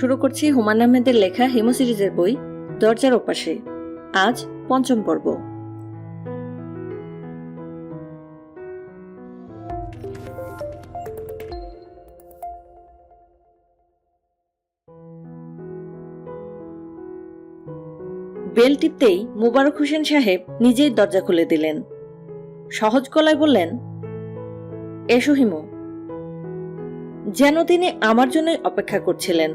শুরু করছি হুমায়ূন আহমেদের লেখা হিমু সিরিজের বই দরজার ওপাশে। আজ পঞ্চম পর্ব। বেল টিপতেই মোবারক হোসেন সাহেব নিজেই দরজা খুলে দিলেন। সহজ গলায় বললেন, এসো হিমু। যেন তিনি আমার জন্যই অপেক্ষা করছিলেন।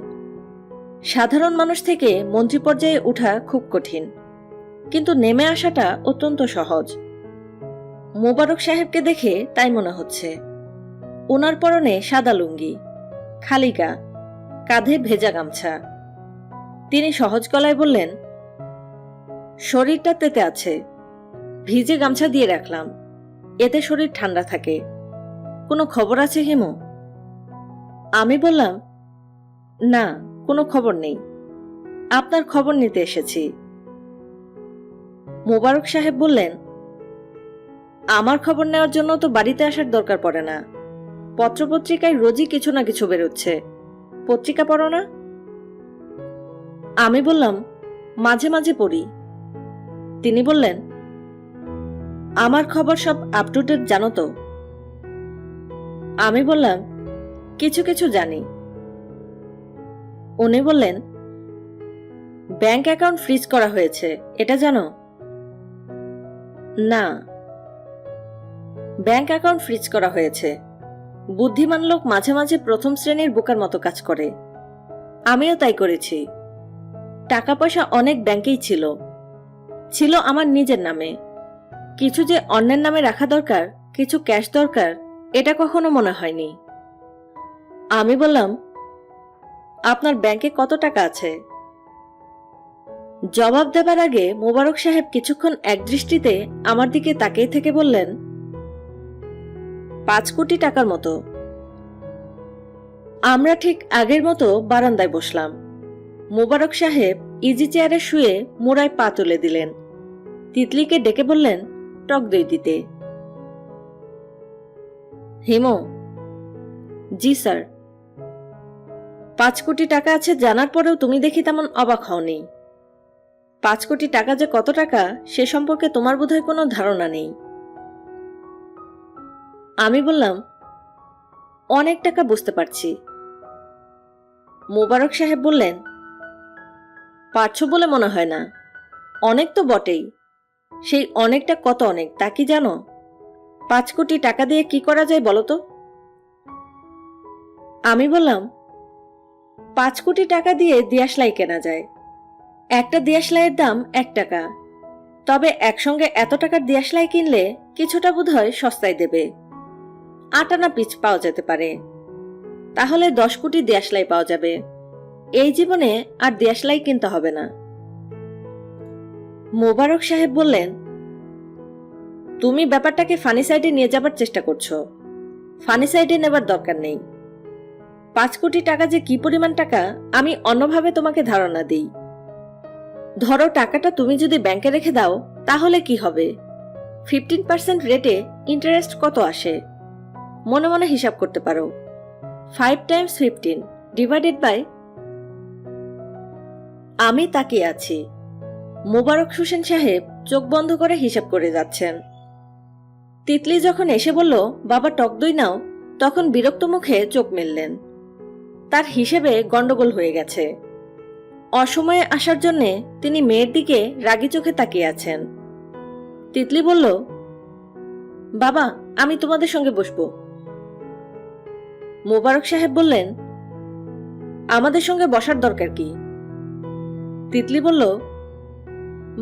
সাধারণ মানুষ থেকে মন্ত্রী পর্যায়ে ওঠা খুব কঠিন, কিন্তু নেমে আসাটা অত্যন্ত সহজ। মোবারক সাহেবকে দেখে তাই মনে হচ্ছে। ওনার পরনে সাদা লুঙ্গি, খালি গা, কাঁধে ভেজা গামছা। তিনি সহজ গলায় বললেন, শরীরটা তেতে আছে, ভিজে গামছা দিয়ে রাখলাম, এতে শরীর ঠান্ডা থাকে। কোনো খবর আছে হিমু? আমি বললাম, না, কোনো খবর নেই, আপনার খবর নিতে এসেছি। মোবারক সাহেব বললেন, আমার খবর নেওয়ার জন্য তো বাড়িতে আসার দরকার পড়ে না। পত্রপত্রিকায় রোজই কিছু না কিছু বেরোচ্ছে, পত্রিকা পড়ো না? আমি বললাম, মাঝে মাঝে পড়ি। তিনি বললেন, আমার খবর সব আপ টু ডেট জানো তো? আমি বললাম, কিছু কিছু জানি। উনি বললেন, ব্যাংক অ্যাকাউন্ট ফ্রিজ করা হয়েছে, এটা জানো? না। ব্যাংক অ্যাকাউন্ট ফ্রিজ করা হয়েছে। বুদ্ধিমান লোক মাঝে মাঝে প্রথম শ্রেণীর বোকার মতো কাজ করে। আমিও তাই করেছি। টাকা পয়সা অনেক ব্যাংকেই ছিল ছিল আমার নিজের নামে। কিছু যে অন্যের নামে রাখা দরকার, কিছু ক্যাশ দরকার, এটা কখনো মনে হয়নি। আমি বললাম, আপনার ব্যাংকে কত টাকা আছে? জবাব দেবার আগে মোবারক সাহেব কিছুক্ষণ একদৃষ্টিতে আমার দিকে তাকিয়ে থেকে বললেন, 5 কোটি টাকার মতো। আমরা ঠিক আগের মতো বারান্দায় বসলাম। মোবারক সাহেব ইজি চেয়ারে শুয়ে মোড়ায় পা তুলে দিলেন। তিতলিকে ডেকে বললেন, টক দই দিতে। হিমু। জি স্যার। 5 কোটি টাকা আছে জানার পরেও তুমি দেখি তেমন অবাক হওনি। 5 কোটি টাকা যে কত টাকা সে সম্পর্কে তোমার বোধহয় কোনো ধারণা নেই। আমি বললাম, অনেক টাকা বুঝতে পারছি। মোবারক সাহেব বললেন, পারছো বলে মনে হয় না, অনেক তো বটেই। সেই অনেকটা কত অনেক তা কি জানো? 5 কোটি টাকা দিয়ে কি করা যায় বলো তো? আমি বললাম, 5 কোটি টাকা দিয়ে দিয়াশলাই কেনা যায়। একটা দিয়াশলাইয়ের দাম 1 টাকা। তবে একসঙ্গে এত টাকার দিয়াশলাই কিনলে কিছুটা বোধহয় সস্তায় দেবে। 8 আনা পিচ পাওয়া যেতে পারে। তাহলে 10 কোটি দিয়াশলাই পাওয়া যাবে। এই জীবনে আর দিয়াশলাই কিনতে হবে না। মোবারক সাহেব বললেন, তুমি ব্যাপারটাকে ফানি সাইডে নিয়ে যাবার চেষ্টা করছো। ফানি সাইডে নেবার দরকার নেই। 5 কোটি টাকা যে কি পরিমাণ টাকা আমি অন্যভাবে তোমাকে ধারণা দিই। ধরো টাকাটা তুমি যদি ব্যাংকে রেখে দাও, তাহলে কি হবে? 15% রেটে ইন্টারেস্ট কত আসে? মনে মনে হিসাব করতে পারো। 5 টাইমস 15 ডিভাইডেড বাই। আমি তাকিয়ে আছি। মোবারক হোসেন সাহেব চোখ বন্ধ করে হিসাব করে যাচ্ছেন। তিতলি যখন এসে বলল, বাবা টক দই নাও, তখন বিরক্ত মুখে চোখ মেললেন। তার হিসেবে গন্ডগোল হয়ে গেছে। অসময়ে আসার জন্য তিনি মেয়ের দিকে রাগী চোখে তাকিয়ে আছেন। তিতলি বলল, বাবা, আমি তোমাদের সঙ্গে বসবো। মোবারক সাহেব বললেন, আমাদের সঙ্গে বসার দরকার কি? তিতলি বলল,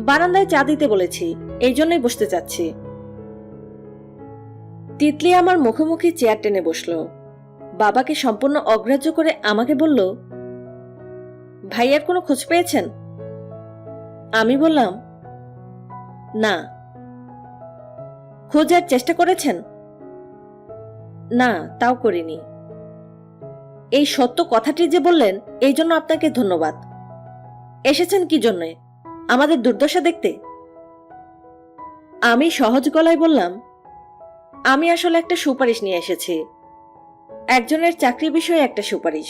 বারান্দায় চা দিতে বলেছি, এই জন্যই বসতে চাচ্ছি। তিতলি আমার মুখোমুখি চেয়ার টেনে বসল। বাবাকে সম্পূর্ণ অগ্রাহ্য করে আমাকে বলল, ভাইয়ার কোনো খোঁজ পেয়েছেন? আমি বললাম, না। খোঁজার চেষ্টা করেছেন? না, তাও করিনি। এই সত্য কথাটি যে বললেন, এই জন্য আপনাকে ধন্যবাদ। এসেছেন কি জন্যে? আমাদের দুর্দশা দেখতে? আমি সহজ গলায় বললাম, আমি আসলে একটা সুপারিশ নিয়ে এসেছি। একজনের চাকরি বিষয়ে একটা সুপারিশ।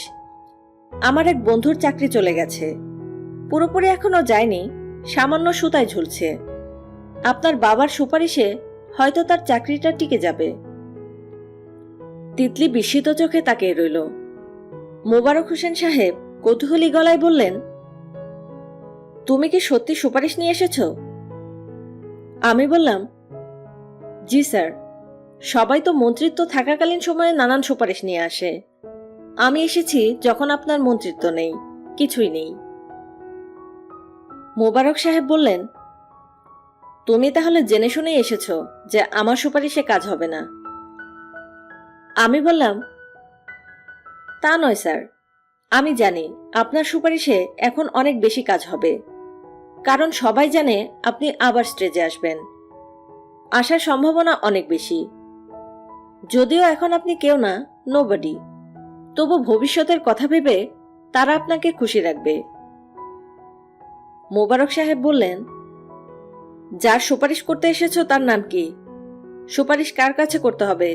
আমার এক বন্ধুর চাকরি চলে গেছে, পুরোপুরি এখনো যায়নি, সামান্য সুতায় ঝুলছে। আপনার বাবার সুপারিশে হয়তো তার চাকরিটা টিকে যাবে। তিতলি বিস্মিত চোখে তাকিয়ে রইল। মোবারক হোসেন সাহেব কৌতূহলী গলায় বললেন, তুমি কি সত্যি সুপারিশ নিয়ে এসেছ? আমি বললাম, জি স্যার, সবাই তো মন্ত্রিত্ব থাকাকালীন সময়ে নানান সুপারিশ নিয়ে আসে। আমি এসেছি যখন আপনার মন্ত্রিত্ব নেই, কিছুই নেই। মোবারক সাহেব বললেন, তুমি তাহলে জেনে শুনেই এসেছ যে আমার সুপারিশে কাজ হবে না। আমি বললাম, তা নয় স্যার, আমি জানি আপনার সুপারিশে এখন অনেক বেশি কাজ হবে, কারণ সবাই জানে আপনি আবার স্টেজে আসবেন। আসার সম্ভাবনা অনেক বেশি। যদিও এখন আপনি কেউ না, নোবডি, তবু ভবিষ্যতের কথা ভেবে তারা আপনাকে খুশি রাখবে। মোবারক সাহেব বললেন, যার সুপারিশ করতে এসেছো তার নাম কি? সুপারিশ কার কাছে করতে হবে?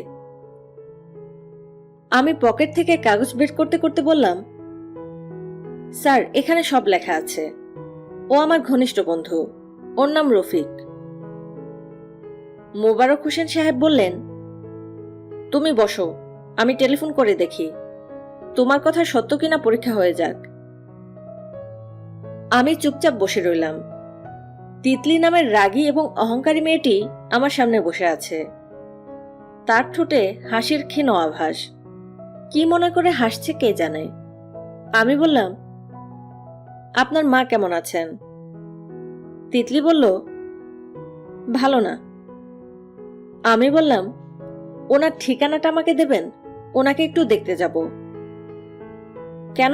আমি পকেট থেকে কাগজ বের করতে করতে বললাম, স্যার, এখানে সব লেখা আছে। ও আমার ঘনিষ্ঠ বন্ধু, ওর নাম রফিক। মোবারক হোসেন সাহেব বললেন, তুমি বসো, আমি টেলিফোন করে দেখি, তোমার কথা সত্য কিনা পরীক্ষা হয়ে যাক। আমি চুপচাপ বসে রইলাম। তিতলি নামের রাগী এবং অহংকারী মেয়েটি আমার সামনে বসে আছে। তার ঠোঁটে হাসির ক্ষীণ আভাস। কি মনে করে হাসছে কে জানে। আমি বললাম, আপনার মা কেমন আছেন? তিতলি বলল, ভালো না। আমি বললাম, ওনার ঠিকানাটা আমাকে দেবেন, ওনাকে একটু দেখতে যাব। কেন?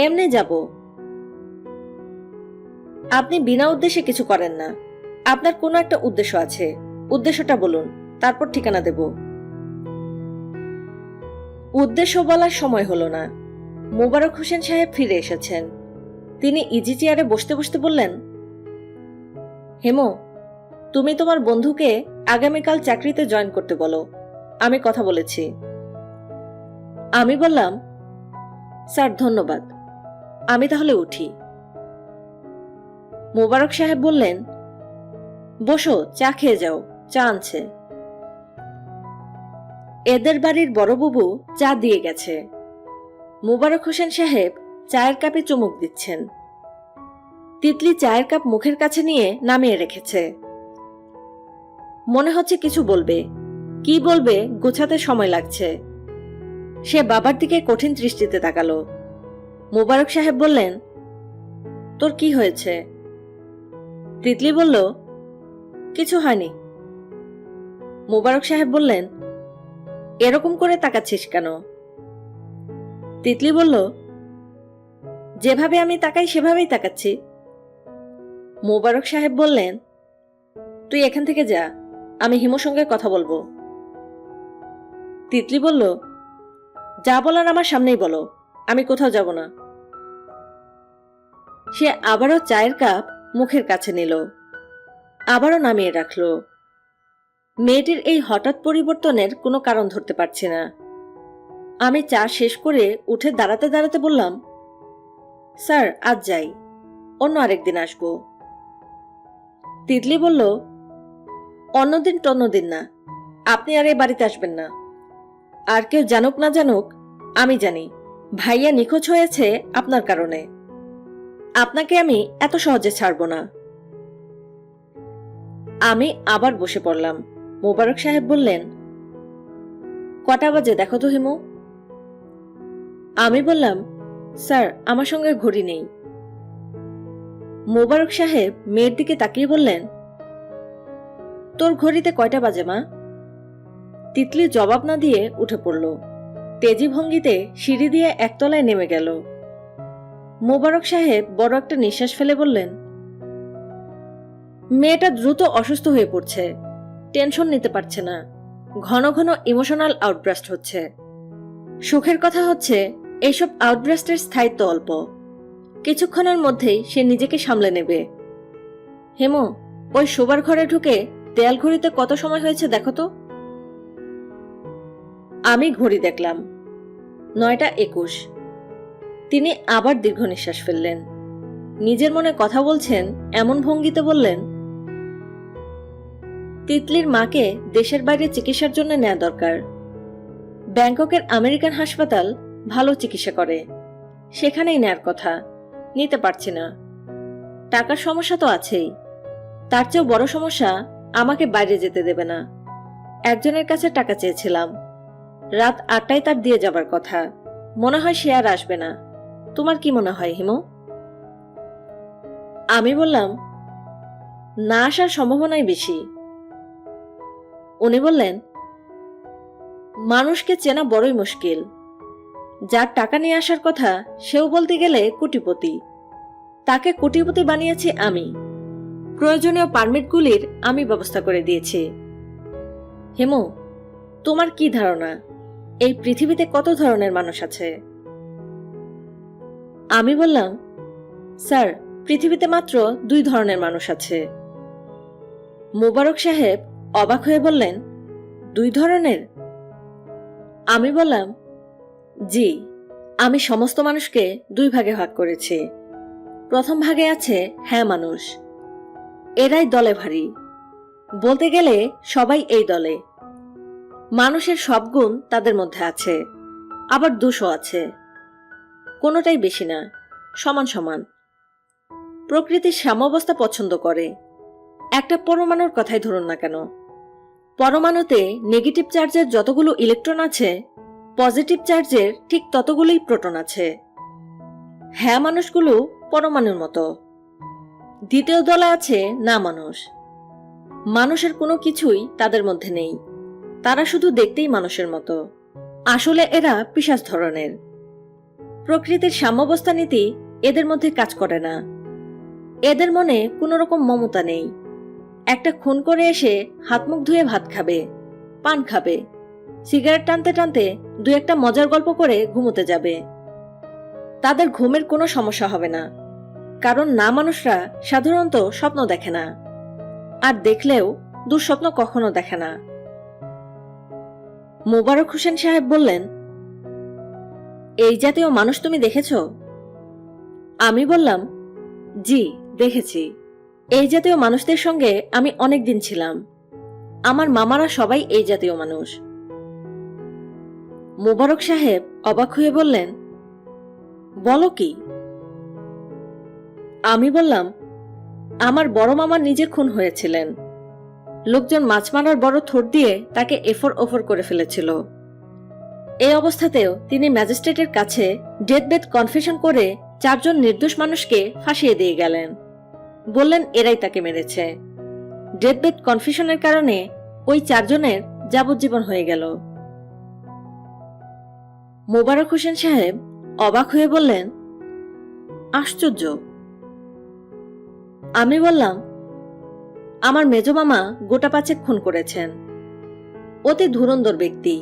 এমনি যাব। আপনি বিনা উদ্দেশ্যে কিছু করেন না, আপনার কোনো একটা উদ্দেশ্য আছে, উদ্দেশ্যটা বলুন, তারপর ঠিকানা দেব। উদ্দেশ্য বলার সময় হলো না। মোবারক হোসেন সাহেব ফিরে এসেছেন। তিনি ইজি চেয়ারে বসতে বসতে বললেন, হেমো, তুমি তোমার বন্ধুকে আগামীকাল চাকরিতে জয়েন করতে বলো, আমি কথা বলেছি। আমি বললাম, স্যার ধন্যবাদ, আমি তাহলে উঠি। মোবারক সাহেব বললেন, বসো, চা খেয়ে যাও, চা আনছে। এদের বাড়ির বড়বাবু চা দিয়ে গেছে। মোবারক হোসেন সাহেব চায়ের কাপে চুমুক দিচ্ছেন। তিতলি চায়ের কাপ মুখের কাছে নিয়ে নামিয়ে রেখেছে। মনে হচ্ছে কিছু বলবে, কি বলবে গোছাতে সময় লাগছে। সে বাবার দিকে কঠিন দৃষ্টিতে তাকালো। মোবারক সাহেব বললেন, তোর কি হয়েছে? তিতলি বলল, কিছু হয়নি। মোবারক সাহেব বললেন, এরকম করে তাকাচ্ছিস কেন? তিতলি বলল, যেভাবে আমি তাকাই সেভাবেই তাকাচ্ছি। মোবারক সাহেব বললেন, তুই এখান থেকে যা, আমি হিমুর সঙ্গে কথা বলবো। তিতলি বলল, যা বলার আমার সামনেই বলো, আমি কোথাও যাব না। সে আবারও চায়ের কাপ মুখের কাছে নিল, আবারও নামিয়ে রাখল। মেয়েটির এই হঠাৎ পরিবর্তনের কোনো কারণ ধরতে পারছি না। আমি চা শেষ করে উঠে দাঁড়াতে দাঁড়াতে বললাম, স্যার আজ যাই, অন্য আরেকদিন আসবো। তিতলি বলল, অন্যদিন টন্যদিন না, আপনি আর এই বাড়িতে আসবেন না। আর কেউ জানুক না জানুক, আমি জানি ভাইয়া নিখোঁজ হয়েছে আপনার কারণে। আপনাকে আমি এত সহজে ছাড়ব না। আমি আবার বসে পড়লাম। মোবারক সাহেব বললেন, কটা বাজে দেখো তো হিমু। আমি বললাম, স্যার আমার সঙ্গে ঘড়ি নেই। মোবারক সাহেব মেয়ের দিকে তাকিয়ে বললেন, তোর ঘড়িতে কয়টা বাজে মা? তিতলি জবাব না দিয়ে উঠে পড়ল। তেজি ভঙ্গিতে সিঁড়ি দিয়ে একতলায় নেমে গেল। মোবারক সাহেব বড় একটা নিঃশ্বাস ফেলে বললেন, মেয়েটা দ্রুত অসুস্থ হয়ে পড়ছে, টেনশন নিতে পারছে না, ঘন ঘন ইমোশনাল আউটব্রাস্ট হচ্ছে। সুখের কথা হচ্ছে এইসব আউটব্রাস্টের স্থায়িত্ব অল্প, কিছুক্ষণের মধ্যেই সে নিজেকে সামলে নেবে। হেমো, ওই শোবার ঘরে ঢুকে দেয়াল ঘড়িতে কত সময় হয়েছে দেখো তো। আমি ঘড়ি দেখলাম, 9:21। তিনি আবার দীর্ঘ নিঃশ্বাস ফেললেন। নিজের মনে কথা বলছেন এমন ভঙ্গিতে বললেন, তিতলির মাকে দেশের বাইরে চিকিৎসার জন্য নেওয়া দরকার। ব্যাংককের আমেরিকান হাসপাতাল ভালো চিকিৎসা করে, সেখানেই নেয়ার কথা। নিতে পারছি না। টাকার সমস্যা তো আছেই, তার চেয়েও বড় সমস্যা আমাকে বাইরে যেতে দেবে না। একজনের কাছে টাকা চেয়েছিলাম, রাত 8টায় তার দিয়ে যাবার কথা। মনে হয় সে আর আসবে না। তোমার কি মনে হয় হিমু? আমি বললাম, না আসার সম্ভাবনাই বেশি। উনি বললেন, মানুষকে চেনা বড়ই মুশকিল। যার টাকা নিয়ে আসার কথা সেও বলতে গেলে কোটিপতি। তাকে কোটিপতি বানিয়েছি আমি। প্রয়োজনীয় পারমিটগুলির আমি ব্যবস্থা করে দিয়েছি। হেমু, তোমার কি ধারণা এই পৃথিবীতে কত ধরনের মানুষ আছে? আমি বললাম, স্যার, পৃথিবীতে মাত্র 2 ধরনের মানুষ আছে। মোবারক সাহেব অবাক হয়ে বললেন, 2 ধরনের? আমি বললাম, জি, আমি সমস্ত মানুষকে 2 ভাগে ভাগ করেছি। প্রথম ভাগে আছে হ্যাঁ মানুষ। এরাই দলে ভারী। বলতে গেলে সবাই এই দলে। মানুষের সব গুণ তাদের মধ্যে আছে, আবার দোষও আছে। কোনোটাই বেশি না, সমান সমান। প্রকৃতির সাম্যাবস্থা পছন্দ করে। একটা পরমাণুর কথাই ধরুন না কেন, পরমাণুতে নেগেটিভ চার্জের যতগুলো ইলেকট্রন আছে, পজিটিভ চার্জের ঠিক ততগুলোই প্রোটন আছে। হ্যাঁ মানুষগুলো পরমাণুর মতো। দ্বিতীয় দলে আছে না মানুষ। মানুষের কোনো কিছুই তাদের মধ্যে নেই, তারা শুধু দেখতেই মানুষের মতো। আসলে এরা পিশাচ ধরনের। প্রকৃতির সাম্যাবস্থা নীতি এদের মধ্যে কাজ করে না। এদের মনে কোনো রকম মমতা নেই। একটা খুন করে এসে হাত মুখ ধুয়ে ভাত খাবে, পান খাবে, সিগারেট টানতে টানতে 2-একটা মজার গল্প করে ঘুমোতে যাবে। তাদের ঘুমের কোনো সমস্যা হবে না, কারণ না মানুষরা সাধারণত স্বপ্ন দেখে না, আর দেখলেও দুঃস্বপ্ন কখনো দেখে না। মোবারক হোসেন সাহেব বললেন, এই জাতীয় মানুষ তুমি দেখেছ? আমি বললাম, জি দেখেছি। এই জাতীয় মানুষদের সঙ্গে আমি অনেক দিন ছিলাম। আমার মামারা সবাই এই জাতীয় মানুষ। মোবারক সাহেব অবাক হয়ে বললেন, বলো কি? আমি বললাম, আমার বড় মামা নিজে খুন হয়েছিলেন। লোকজন মাছ মারার বড় থোট দিয়ে তাকে এফর ওফর করে ফেলেছিল। এই অবস্থাতেও তিনি ম্যাজিস্ট্রেটের কাছে ডেথবেড কনফেশন করে 4 জন নির্দোষ মানুষকে ফাঁসিয়ে দিয়ে গেলেন। বললেন এরাই তাকে মেরেছে। ডেথবেড কনফেশনের কারণে ওই 4 জনের যাবজ্জীবন হয়ে গেল। মোবারক হোসেন সাহেব অবাক হয়ে বললেন, আশ্চর্য। আমি বললাম, আমার মেজ মামা গোটা 5 খুন করেছেন। অতি ধুরন্ধর ব্যক্তি,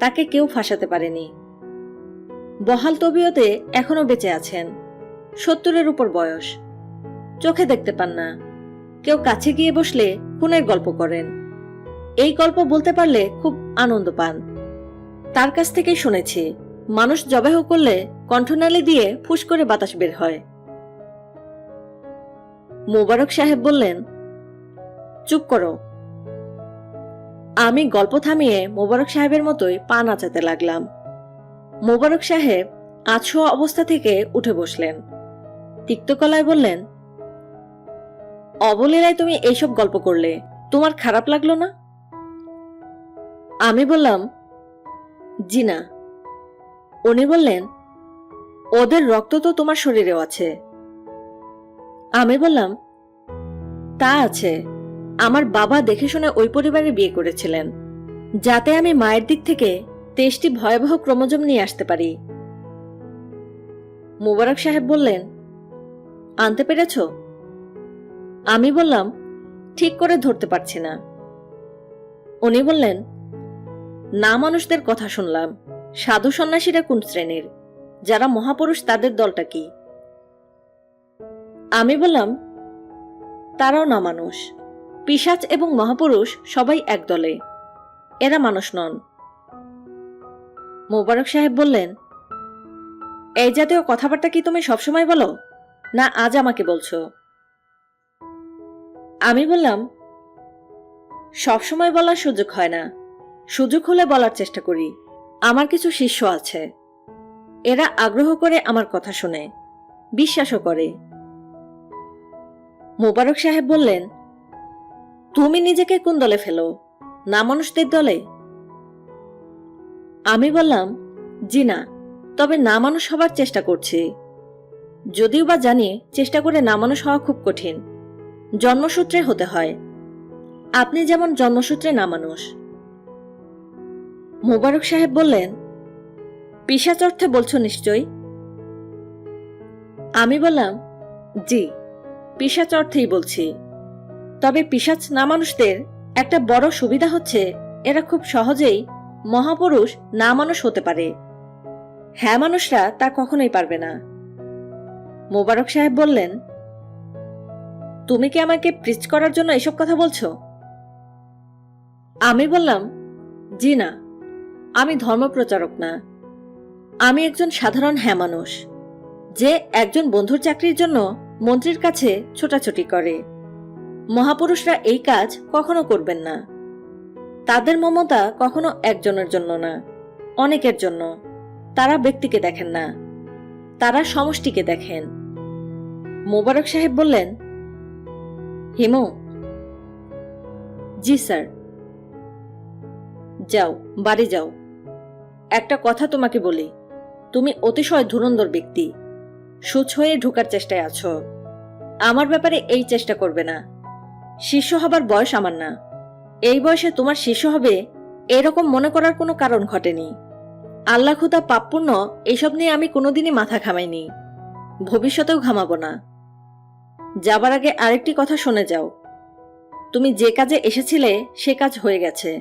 তাকে কেউ ফাঁসাতে পারেনি। বহাল তবিয়তে এখনো বেঁচে আছেন। 70-এর উপর বয়স। চোখে দেখতে পান না। কেউ কাছে গিয়ে বসলে খুনের গল্প করেন। এই গল্প বলতে পারলে খুব আনন্দ পান। তার কাছ থেকেই শুনেছি, মানুষ জবাহ করলে কণ্ঠনালী দিয়ে ফুস করে বাতাস বের হয়। মোবারক সাহেব বললেন, চুপ করো। আমি গল্প থামিয়ে মোবারক সাহেবের মতোই পা নাচাতে লাগলাম। মোবারক সাহেব আছোয়া অবস্থা থেকে উঠে বসলেন। তিক্ত গলায় বললেন, অবলীলায় তুমি এইসব গল্প করলে, তোমার খারাপ লাগলো না? আমি বললাম, জি না। উনি বললেন, ওদের রক্ত তো তোমার শরীরেও আছে। আমি বললাম, তা আছে। আমার বাবা দেখে শুনে ওই পরিবারে বিয়ে করেছিলেন, যাতে আমি মায়ের দিক থেকে 23টি ভয়াবহ ক্রোমোজোম নিয়ে আসতে পারি। মোবারক সাহেব বললেন, আনতে পেরেছ? আমি বললাম, ঠিক করে ধরতে পারছি না। উনি বললেন, না মানুষদের কথা শুনলাম। সাধু সন্ন্যাসীরা কোন শ্রেণীর? যারা মহাপুরুষ তাদের দলটা কি? আমি বললাম, তারাও না মানুষ। পিশাচ এবং মহাপুরুষ সবাই এক দলে। এরা মানুষ নন। মোবারক সাহেব বললেন, এই জাতীয় কথাবার্তা কি তুমি সবসময় বলো, না আজ আমাকে বলছো? আমি বললাম, সবসময় বলার সুযোগ হয় না, সুযোগ হলে বলার চেষ্টা করি। আমার কিছু শিষ্য আছে, এরা আগ্রহ করে আমার কথা শুনে, বিশ্বাসও করে। মোবারক সাহেব বললেন, তুমি নিজেকে কোন দলে ফেলো, না মানুষদের দলে? আমি বললাম, জি না, তবে না মানুষ হবার চেষ্টা করছি। যদিও বা জানি চেষ্টা করে না মানুষ হওয়া খুব কঠিন, জন্মসূত্রে হতে হয়। আপনি যেমন জন্মসূত্রে না মানুষ। মোবারক সাহেব বললেন, পিশাচ অর্থে বলছো নিশ্চয়ই? আমি বললাম, জি, পিশাচ অর্থেই বলছি। তবে পিশাচ না মানুষদের একটা বড় সুবিধা হচ্ছে এরা খুব সহজেই মহাপুরুষ না মানুষ হতে পারে। হ্যাঁ মানুষরা তা কখনোই পারবে না। মোবারক সাহেব বললেন, তুমি কি আমাকে প্রিচ করার জন্য এসব কথা বলছো? আমি বললাম, জি না, আমি ধর্মপ্রচারক না। আমি একজন সাধারণ হ্যাঁ মানুষ, যে একজন বন্ধুর চাকরির জন্য মন্ত্রীর কাছে ছোটাছুটি করে। মহাপুরুষরা এই কাজ কখনো করবেন না। তাদের মমতা কখনো একজনের জন্য না, অনেকের জন্য। তারা ব্যক্তিকে দেখেন না, তারা সমষ্টিকে দেখেন। মোবারক সাহেব বললেন, হিমু। জি স্যার। যাও, বাড়ি যাও। একটা কথা তোমাকে বলি, তুমি অতিশয় ধুরন্ধর ব্যক্তি, সুচ হয়ে ঢোকার চেষ্টায় আছো। আমার ব্যাপারে এই চেষ্টা করবে না। শিষ্য হবার বয়স আমার না। এই বয়সে তোমার শিষ্য হবে এরকম মনে করার কোনো কারণ ঘটেনি। আল্লাহ খুদা পাপপুণ্য এসব নিয়ে আমি কোনোদিনই মাথা ঘামাইনি, ভবিষ্যতেও ঘামাবো না। যাবার আগে আরেকটি কথা শুনে যাও। তুমি যে কাজে এসেছিলে সে কাজ হয়ে গেছে,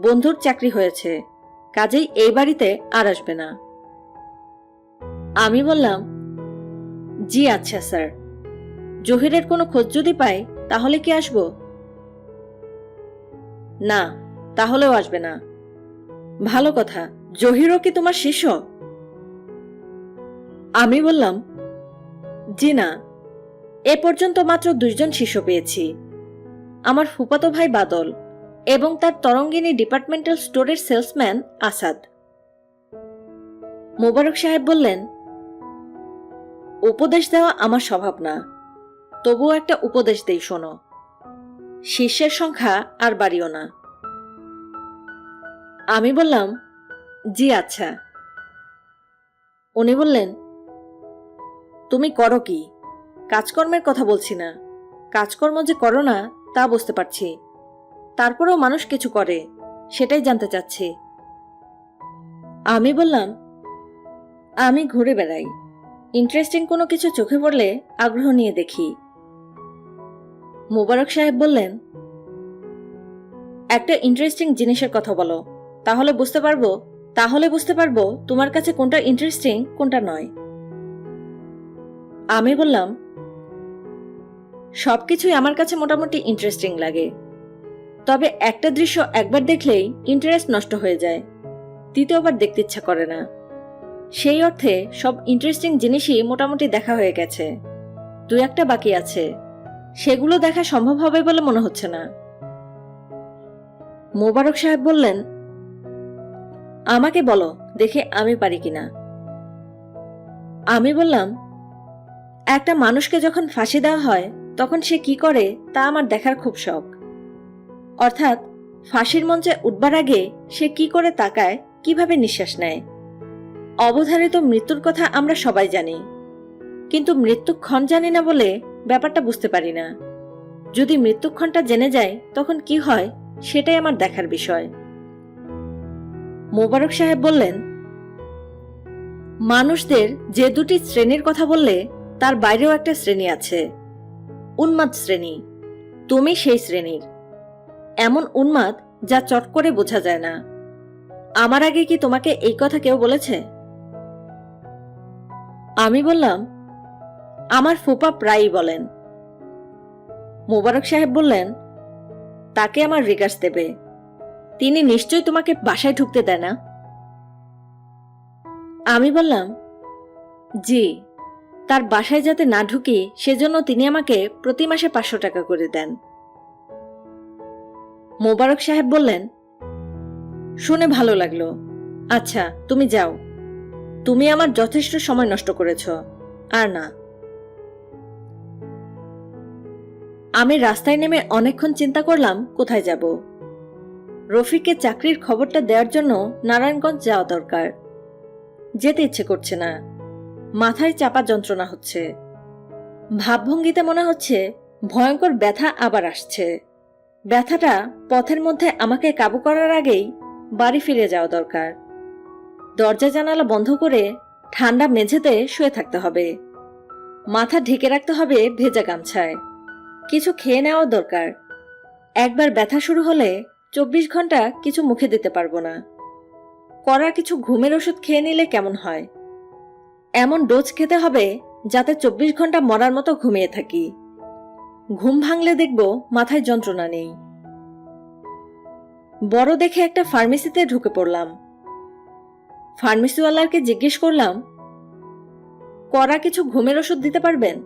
বন্ধুর চাকরি হয়েছে, কাজেই এই বাড়িতে আর আসবে না। আমি বললাম, জি আচ্ছা স্যার। জহিরের কোনো খোঁজ যদি পাই তাহলে কি আসবো? না, তাহলেও আসবে না। ভালো কথা, জহিরও কি তোমার শিষ্য? আমি বললাম, জি না, এ পর্যন্ত মাত্র 2 জন শিষ্য পেয়েছি। আমার ফুফাতো ভাই বাদল এবং তার তরঙ্গিনী ডিপার্টমেন্টাল স্টোরের সেলসম্যান আসাদ। মোবারক সাহেব বললেন, উপদেশ দেওয়া আমার স্বভাব না, তবুও একটা উপদেশ দেই, শোনো। শিষ্যের সংখ্যা আর বাড়িও না। আমি বললাম, জি আচ্ছা। উনি বললেন, তুমি করো কি? কাজকর্মের কথা বলছি না, কাজকর্ম যে করো না তা বুঝতে পারছি, তারপরেও মানুষ কিছু করে, সেটাই জানতে চাচ্ছি। আমি বললাম, আমি ঘুরে বেড়াই, ইন্টারেস্টিং কোনো কিছু চোখে পড়লে আগ্রহ নিয়ে দেখি। মোবারক সাহেব বললেন, একটা ইন্টারেস্টিং জিনিসের কথা বলো, তাহলে বুঝতে পারবো তোমার কাছে কোনটা ইন্টারেস্টিং কোনটা নয়। আমি বললাম, সবকিছুই আমার কাছে মোটামুটি ইন্টারেস্টিং লাগে, তবে একটা দৃশ্য একবার দেখলেই ইন্টারেস্ট নষ্ট হয়ে যায়, দ্বিতীয়বার দেখতে ইচ্ছা করে না। সেই অর্থে সব ইন্টারেস্টিং জিনিসই মোটামুটি দেখা হয়ে গেছে, 2-1টা বাকি আছে, সেগুলো দেখা সম্ভব হবে বলে মনে হচ্ছে না। মোবারক সাহেব বললেন, আমাকে বলো দেখে আমি পারি কিনা। আমি বললাম, একটা মানুষকে যখন ফাঁসি দেওয়া হয় তখন সে কি করে তা আমার দেখার খুব শখ। অর্থাৎ ফাঁসির মঞ্চে উঠবার আগে সে কি করে তাকায়, কিভাবে নিঃশ্বাস নেয়। অবধারিত মৃত্যুর কথা আমরা সবাই জানি, কিন্তু মৃত্যুক্ষণ জানি না বলে ব্যাপারটা বুঝতে পারি না। যদি মৃত্যুক্ষণটা জেনে যায় তখন কি হয়, সেটাই আমার দেখার বিষয়। মোবারক সাহেব বললেন, মানুষদের যে 2টি শ্রেণীর কথা বললে তার বাইরেও একটা শ্রেণী আছে, উন্মাদ শ্রেণী। তুমি সেই শ্রেণীর, এমন উন্মাদ যা চট করে বোঝা যায় না। আমার আগে কি তোমাকে এই কথা কেউ বলেছে? আমি বললাম, আমার ফুপা প্রায়ই বলেন। মোবারক সাহেব বললেন, তাকে আমার রিগার্স দেবে, তিনি নিশ্চয়ই তোমাকে বাসায় ঢুকতে দেয় না। আমি বললাম, জি, তার বাসায় যাতে না ঢুকি সেজন্য তিনি আমাকে প্রতি মাসে 500 টাকা করে দেন। মোবারক সাহেব বললেন, শুনে ভালো লাগলো। আচ্ছা, তুমি যাও। তুমি আমার যথেষ্ট সময় নষ্ট করেছ, আর না। আমি রাস্তায় নেমে অনেকক্ষণ চিন্তা করলাম কোথায় যাব। রফিককে চাকরির খবরটা দেওয়ার জন্য নারায়ণগঞ্জ যাওয়া দরকার। যেতে ইচ্ছে করছে না, মাথায় চাপা যন্ত্রণা হচ্ছে। ভাবভঙ্গিতে মনে হচ্ছে ভয়ঙ্কর ব্যথা আবার আসছে। ব্যথাটা পথের মধ্যে আমাকে কাবু করার আগেই বাড়ি ফিরে যাওয়া দরকার। দরজা জানালা বন্ধ করে ঠান্ডা মেঝেতে শুয়ে থাকতে হবে। মাথা ঢেকে রাখতে হবে ভেজা গামছায়। কিছু খেয়ে নেওয়া দরকার। একবার ব্যথা শুরু হলে 24 ঘন্টা কিছু মুখে দিতে পারবো না। কড়া কিছু ঘুমের ওষুধ খেয়ে নিলে কেমন হয়? এমন ডোজ খেতে হবে যাতে 24 ঘন্টা মরার মতো ঘুমিয়ে থাকি। ঘুম ভাঙলে দেখব মাথায় যন্ত্রণা নেই। বড় দেখে একটা ফার্মেসিতে ঢুকে পড়লাম। ফার্মেসিওয়ালাকে জিজ্ঞেস করলাম, কড়া কিছু ঘুমের ওষুধ দিতে পারবেন?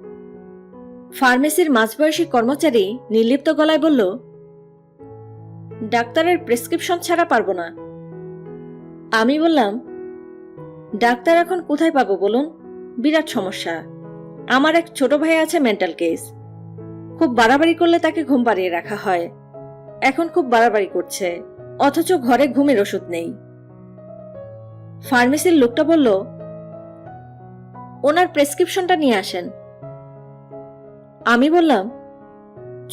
ফার্মেসির মাঝবয়সী কর্মচারী নির্লিপ্ত গলায় বলল, ডাক্তারের প্রেসক্রিপশন ছাড়া পারবো না। আমি বললাম, ডাক্তার এখন কোথায় পাবো বলুন? বিরাট সমস্যা। আমার এক ছোট ভাই আছে মেন্টাল কেস। খুব বাড়াবাড়ি করলে তাকে ঘুম পাড়িয়ে রাখা হয়। এখন খুব বাড়াবাড়ি করছে, অথচ ঘরে ঘুমের ওষুধ নেই। ফার্মেসির লোকটা বলল, ওনার প্রেসক্রিপশনটা নিয়ে আসেন। আমি বললাম,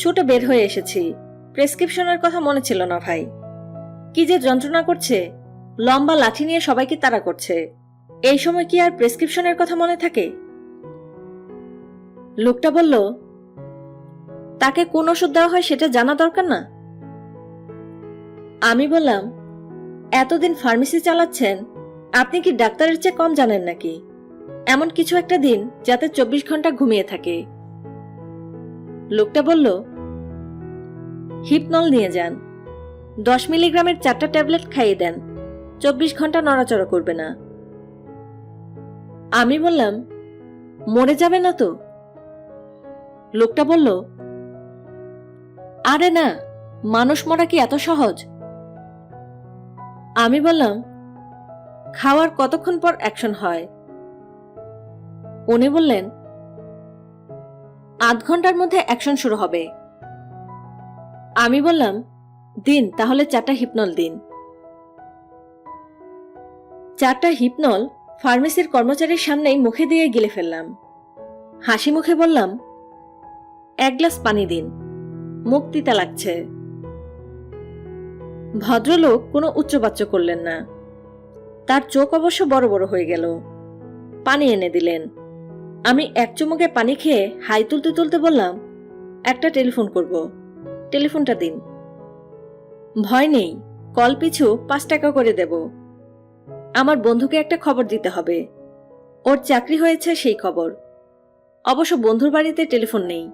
ছুটে বের হয়ে এসেছি, প্রেসক্রিপশনের কথা মনে ছিল না ভাই। কি যে যন্ত্রণা করছে, লম্বা লাঠি নিয়ে সবাইকে তাড়া করছে। এই সময় কি আর প্রেসক্রিপশনের কথা মনে থাকে? লোকটা বলল, তাকে কোন ওষুধ দেওয়া হয় সেটা জানা দরকার না? আমি বললাম, এতদিন ফার্মেসি চালাচ্ছেন, আপনি কি ডাক্তারের চেয়ে কম জানেন নাকি? এমন কিছু একটা দিন যাতে 24 ঘন্টা ঘুমিয়ে থাকে। লোকটা বলল, হিপনল নিয়ে যান, 10 মিলিগ্রামের 4টা ট্যাবলেট খাইয়ে দেন, 24 ঘন্টা নড়াচড়া করবে না। আমি বললাম, মরে যাবে না তো? লোকটা বলল, আরে না, মানুষ মরা কি এত সহজ? আমি বললাম, খাওয়ার কতক্ষণ পর অ্যাকশন হয়? উনি বললেন, 8 ঘন্টার মধ্যে অ্যাকশন শুরু হবে। আমি বললাম, দিন তাহলে 4টা হিপনল দিন। 4টা হিপনল ফার্মেসির কর্মচারীর সামনেই মুখে দিয়ে গিলে ফেললাম। হাসি মুখে বললাম, 1 গ্লাস পানি দিন, মুখ তিতা লাগছে। ভদ্রলোক কোনো উচ্চবাচ্য করলেন না। তার চোখ অবশ্য বড় বড় হয়ে গেল। পানি এনে দিলেন। আমি এক চুমুকে পানি খেয়ে হাই তুলতে তুলতে বললাম, একটা টেলিফোন করব, টেলিফোনটা দিন। ভয় নেই, কল পিছু 5 টাকা করে দেব। আমার বন্ধুকে একটা খবর দিতে হবে, ওর চাকরি হয়েছে সেই খবর। অবশ্য বন্ধুর বাড়িতে টেলিফোন নেই,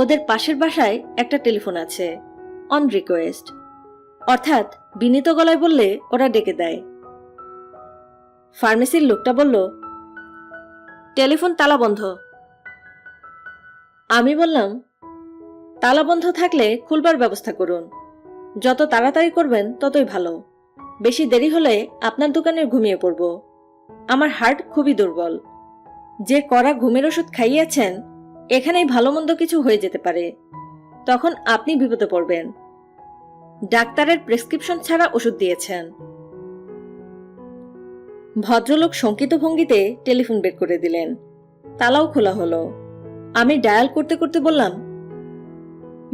ওদের পাশের বাসায় একটা টেলিফোন আছে, অন রিকোয়েস্ট, অর্থাৎ বিনীত গলায় বললে ওরা ডেকে দেয়। ফার্মেসির লোকটা বলল, টেলিফোন তালা বন্ধ। আমি বললাম, তালা বন্ধ থাকলে খুলবার ব্যবস্থা করুন। যত তাড়াতাড়ি করবেন ততই ভালো। বেশি দেরি হলে আপনার দোকানে ঘুমিয়ে পড়ব। আমার হার্ট খুবই দুর্বল। যে কড়া ঘুমের ওষুধ খাইয়েছেন, এখানেই ভালো মন্দ কিছু হয়ে যেতে পারে। তখন আপনি বিপদে পড়বেন। ডাক্তারের প্রেসক্রিপশন ছাড়া ওষুধ দিয়েছেন। ভদ্রলোক শঙ্কিত ভঙ্গিতে টেলিফোন বের করে দিলেন। তালাও খোলা হলো। আমি ডায়াল করতে করতে বললাম,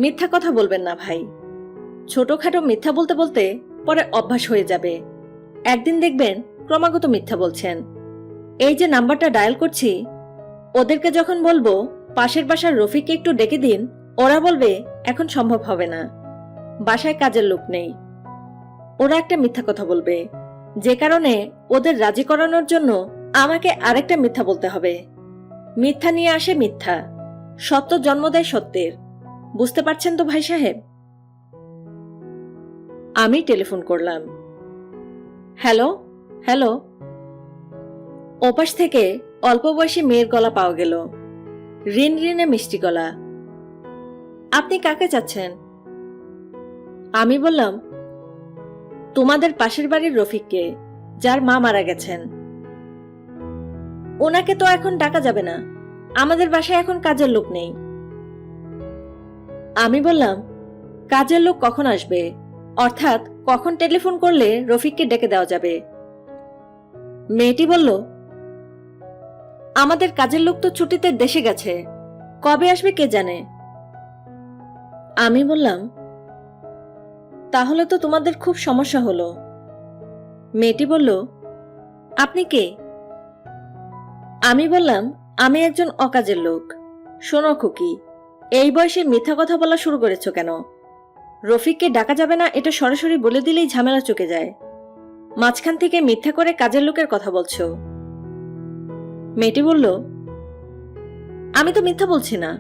মিথ্যা কথা বলবেন না ভাই। ছোটখাটো মিথ্যা বলতে বলতে পরে অভ্যাস হয়ে যাবে। একদিন দেখবেন ক্রমাগত মিথ্যা বলছেন। এই যে নাম্বারটা ডায়াল করছি, ওদেরকে যখন বলবো পাশের বাসার রফিককে একটু ডেকে দিন, ওরা বলবে এখন সম্ভব হবে না, বাসায় কাজের লোক নেই। ওরা একটা মিথ্যা কথা বলবে, যে কারণে ওদের রাজি করানোর জন্য আমাকে আরেকটা মিথ্যা বলতে হবে। মিথ্যা নিয়ে আসে মিথ্যা, সত্য জন্ম দেয় সত্যের। বুঝতে পারছেন তো ভাই সাহেব? আমি টেলিফোন করলাম। Hello hello. ওপাশ থেকে অল্প বয়সী মেয়ের গলা পাওয়া গেল, রিন রিনে মিষ্টি গলা। আপনি কাকে চাচ্ছেন? আমি বললাম, তোমাদের পাশের বাড়ির রফিককে, যার মা মারা গেছেন। ওনাকে তো এখন ডাকা যাবে না, আমাদের বাসায় এখন কাজের লোক নেই। আমি বললাম, কাজের লোক কখন আসবে, অর্থাৎ কখন টেলিফোন করলে রফিককে ডেকে দেওয়া যাবে? মেয়েটি বলল, আমাদের কাজের লোক তো ছুটিতে দেশে গেছে, কবে আসবে কে জানে। আমি বললাম, তাহলে তো তোমাদের খুব সমস্যা হলো। মেয়েটি বলল, আপনি কে? আমি বললাম, আমি একজন অকাজের লোক। শোনো খুকি, এই বয়সে মিথ্যা কথা বলা শুরু করেছো কেন? রফিককে ডাকা যাবে না এটা সরাসরি বলে দিলেই ঝামেলা চুকে যায়, মাঝখান থেকে মিথ্যা করে কাজের লোকের কথা বলছো। মেয়েটি বলল, আমি তো মিথ্যা বলছি না।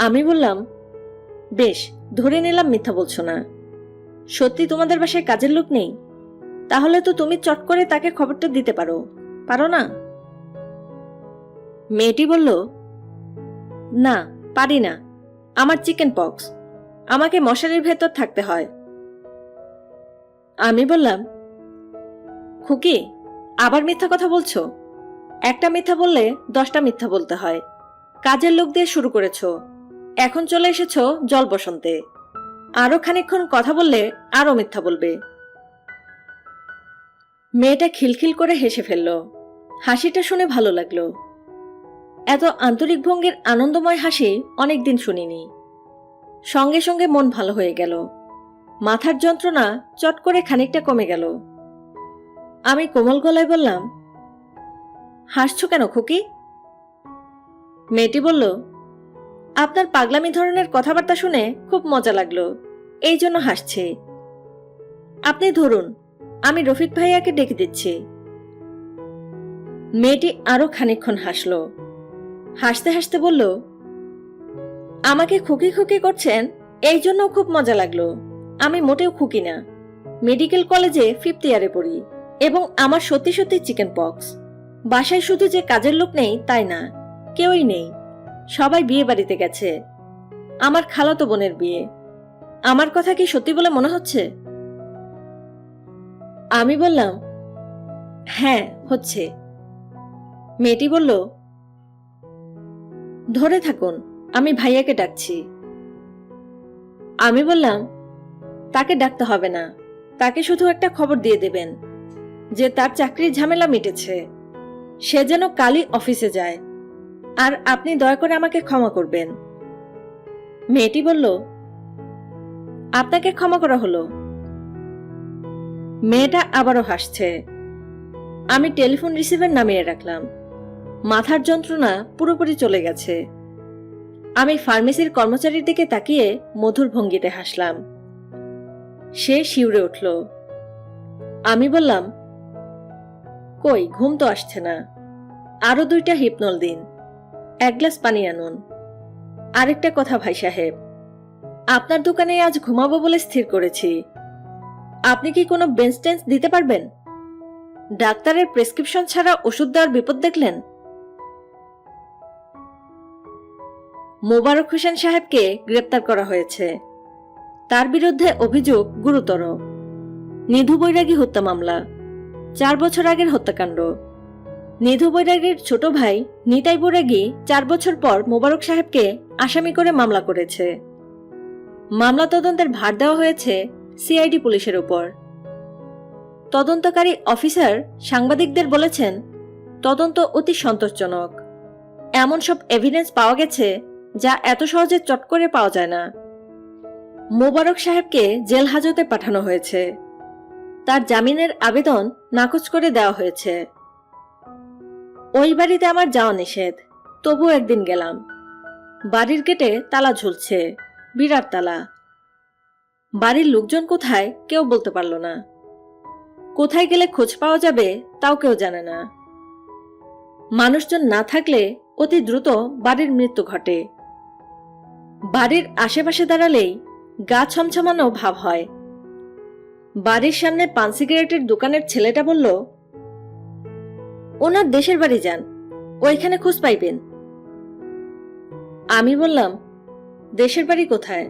আমি বললাম, বেশ, ধরে নিলাম মিথ্যা বলছো না। সত্যি তোমাদের বাসায় কাজের লোক নেই? তাহলে তো তুমি চট করে তাকে খবরটা দিতে পারো, পারো না? মেয়েটি বলল, না, পারি না, আমার চিকেন পক্স, আমাকে মশারির ভেতর থাকতে হয়। আমি বললাম, খুকি, আবার মিথ্যা কথা বলছো? একটা মিথ্যা বললে 10টা মিথ্যা বলতে হয়। কাজের লোক দিয়ে শুরু করেছো, এখন চলে এসেছো জল বসন্তে। আরো খানিকক্ষণ কথা বললে আরো মিথ্যা বলবে। মেয়েটা খিলখিল করে হেসে ফেলল। হাসিটা শুনে ভালো লাগলো। এত আন্তরিক ভঙ্গির আনন্দময় হাসি অনেকদিন শুনিনি। সঙ্গে সঙ্গে মন ভালো হয়ে গেল, মাথার যন্ত্রণা চট করে খানিকটা কমে গেল। আমি কোমল গলায় বললাম, হাসছো কেন খুকি? মেয়েটি বলল, আপনার পাগলামি ধরনের কথাবার্তা শুনে খুব মজা লাগলো, এই জন্য হাসছি। আপনি ধরুন, আমি রফিক ভাইয়াকে ডেকে দিচ্ছি। মেয়েটি আরো খানিকক্ষণ হাসল। হাসতে হাসতে বলল, আমাকে খুকি খুকি করছেন, এই জন্য খুব মজা লাগলো। আমি মোটেও খুকি না, মেডিকেল কলেজে 5th ইয়ারে পড়ি, এবং আমার সত্যি সত্যি চিকেন পক্স। বাসায় শুধু যে কাজের লোক নেই তাই না, কেউই নেই, সবাই বিয়ে বাড়িতে গেছে। আমার খালাতো বোনের বিয়ে। আমার কথা কি সত্যি বলে মনে হচ্ছে? আমি বললাম, হ্যাঁ হচ্ছে। মেয়েটি বলল, ধরে থাকুন, আমি ভাইয়াকে ডাকছি। আমি বললাম, তাকে ডাকতে হবে না, তাকে শুধু একটা খবর দিয়ে দেবেন যে তার চাকরির ঝামেলা মিটেছে, সে যেন কালই অফিসে যায়, আর আপনি দয়া করে আমাকে ক্ষমা করবেন। মেয়েটি বলল, আপনাকে ক্ষমা করা হলো। মেয়েটা আবারও হাসছে। আমি টেলিফোন রিসিভার নামিয়ে রাখলাম। মাথার যন্ত্রণা পুরোপুরি চলে গেছে। আমি ফার্মেসির কর্মচারীর দিকে তাকিয়ে মধুর ভঙ্গিতে হাসলাম। সে শিউরে উঠল। আমি বললাম, কই, ঘুম তো আসছে না, আরো 2টা হিপনল দিন, 1 গ্লাস পানি আনুন। আরেকটা কথা ভাই সাহেব, আপনার দোকানে আজ ঘুমাবো বলে স্থির করেছি। আপনি কি কোনো বেঞ্চ টেন্স দিতে পারবেন? ডাক্তারের প্রেসক্রিপশন ছাড়া ওষুধ দেওয়ার বিপদ দেখলেন? মোবারক হোসেন সাহেবকে গ্রেপ্তার করা হয়েছে। তার বিরুদ্ধে অভিযোগ গুরুতর। নিধু বৈরাগী হত্যা মামলা, 4 বছর আগের হত্যাকাণ্ড। নিধু বৈরাগীর ছোট ভাই নিতাই বৈরাগী 4 বছর পর মোবারক সাহেবকে আসামি করে মামলা করেছে। মামলা তদন্তের ভার দেওয়া হয়েছে সিআইডি পুলিশের উপর। তদন্তকারী অফিসার সাংবাদিকদের বলেছেন, তদন্ত অতি সন্তোষজনক। এমন সব এভিডেন্স পাওয়া গেছে যা এত সহজে চট করে পাওয়া যায় না। মোবারক সাহেবকে জেল হাজতে পাঠানো হয়েছে। তার জামিনের আবেদন নাকচ করে দেওয়া হয়েছে। ওই বাড়িতে আমার যাওয়া নিষেধ, তবু একদিন গেলাম। বাড়ির গেটে তালা ঝুলছে, বিরাট তালা। বাড়ির লোকজন কোথায় কেউ বলতে পারল না। কোথায় গেলে খোঁজ পাওয়া যাবে তাও কেউ জানে না। মানুষজন না থাকলে অতি দ্রুত বাড়ির মৃত্যু ঘটে। বাড়ির আশেপাশে দাঁড়ালেই গা ছমছমানো ভাব হয়। বাড়ির সামনে পান সিগারেটের দোকানের ছেলেটা বলল, ওনার দেশের বাড়ি যান, ওইখানে খোঁজ পাইবেন। আমি বললাম, দেশের বাড়ি কোথায়?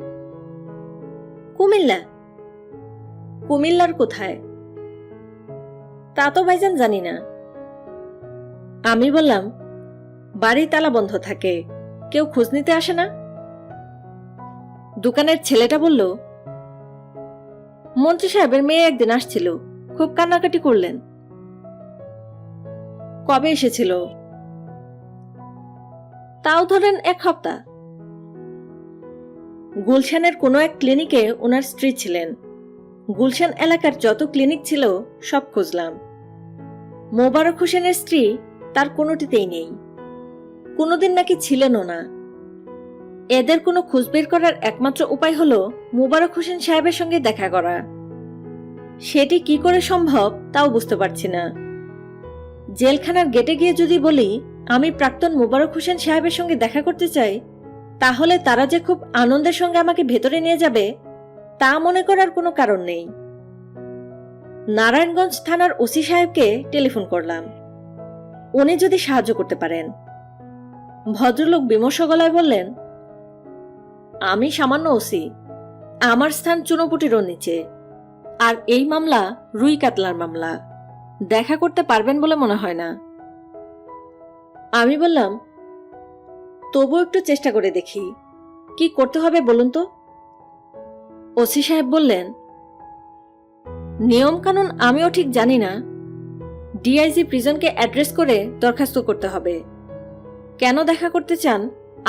কুমিল্লা। কুমিল্লার কোথায়? তা তো ভাইজান জানি না। আমি বললাম, বাড়ি তালা বন্ধ থাকে, কেউ খোঁজ নিতে আসে না? দোকানের ছেলেটা বলল, মন্ত্রী সাহেবের মেয়ে একদিন আসছিল, খুব কান্নাকাটি করলেন। কবে এসেছিল? তাও ধরেন 1 সপ্তাহ। গুলশানের কোনো এক ক্লিনিকে ওনার স্ত্রী ছিলেন। গুলশান এলাকার যত ক্লিনিক ছিল সব খুঁজলাম। মোবারক হোসেনের স্ত্রী তার কোনোটিতেই নেই, কোনোদিন নাকি ছিলেনও না। এদের কোনো খোঁজ বের করার একমাত্র উপায় হলো মোবারক হোসেন সাহেবের সঙ্গে দেখা করা। সেটি কি করে সম্ভব তাও বুঝতে পারছি না। জেলখানার গেটে গিয়ে যদি বলি আমি প্রাক্তন মোবারক হোসেন সাহেবের সঙ্গে দেখা করতে চাই, তাহলে তারা যে খুব আনন্দের সঙ্গে আমাকে ভেতরে নিয়ে যাবে তা মনে করার কোনো কারণ নেই। নারায়ণগঞ্জ থানার ওসি সাহেবকে টেলিফোন করলাম, উনি যদি সাহায্য করতে পারেন। ভদ্রলোক বিমর্ষ গলায় বললেন, আমি সামান্য ওসি, আমার স্থান চুনোপুটিরও নিচে, আর এই মামলা রুই কাতলার মামলা, দেখা করতে পারবেন বলে মনে হয় না। আমি বললাম, তবু একটু চেষ্টা করে দেখি, কি করতে হবে বলুন তো। ওসি সাহেব বললেন, নিয়ম কানুন আমিও ঠিক জানি না, ডিআইজি প্রিজনকে অ্যাড্রেস করে দরখাস্ত করতে হবে। কেন দেখা করতে চান,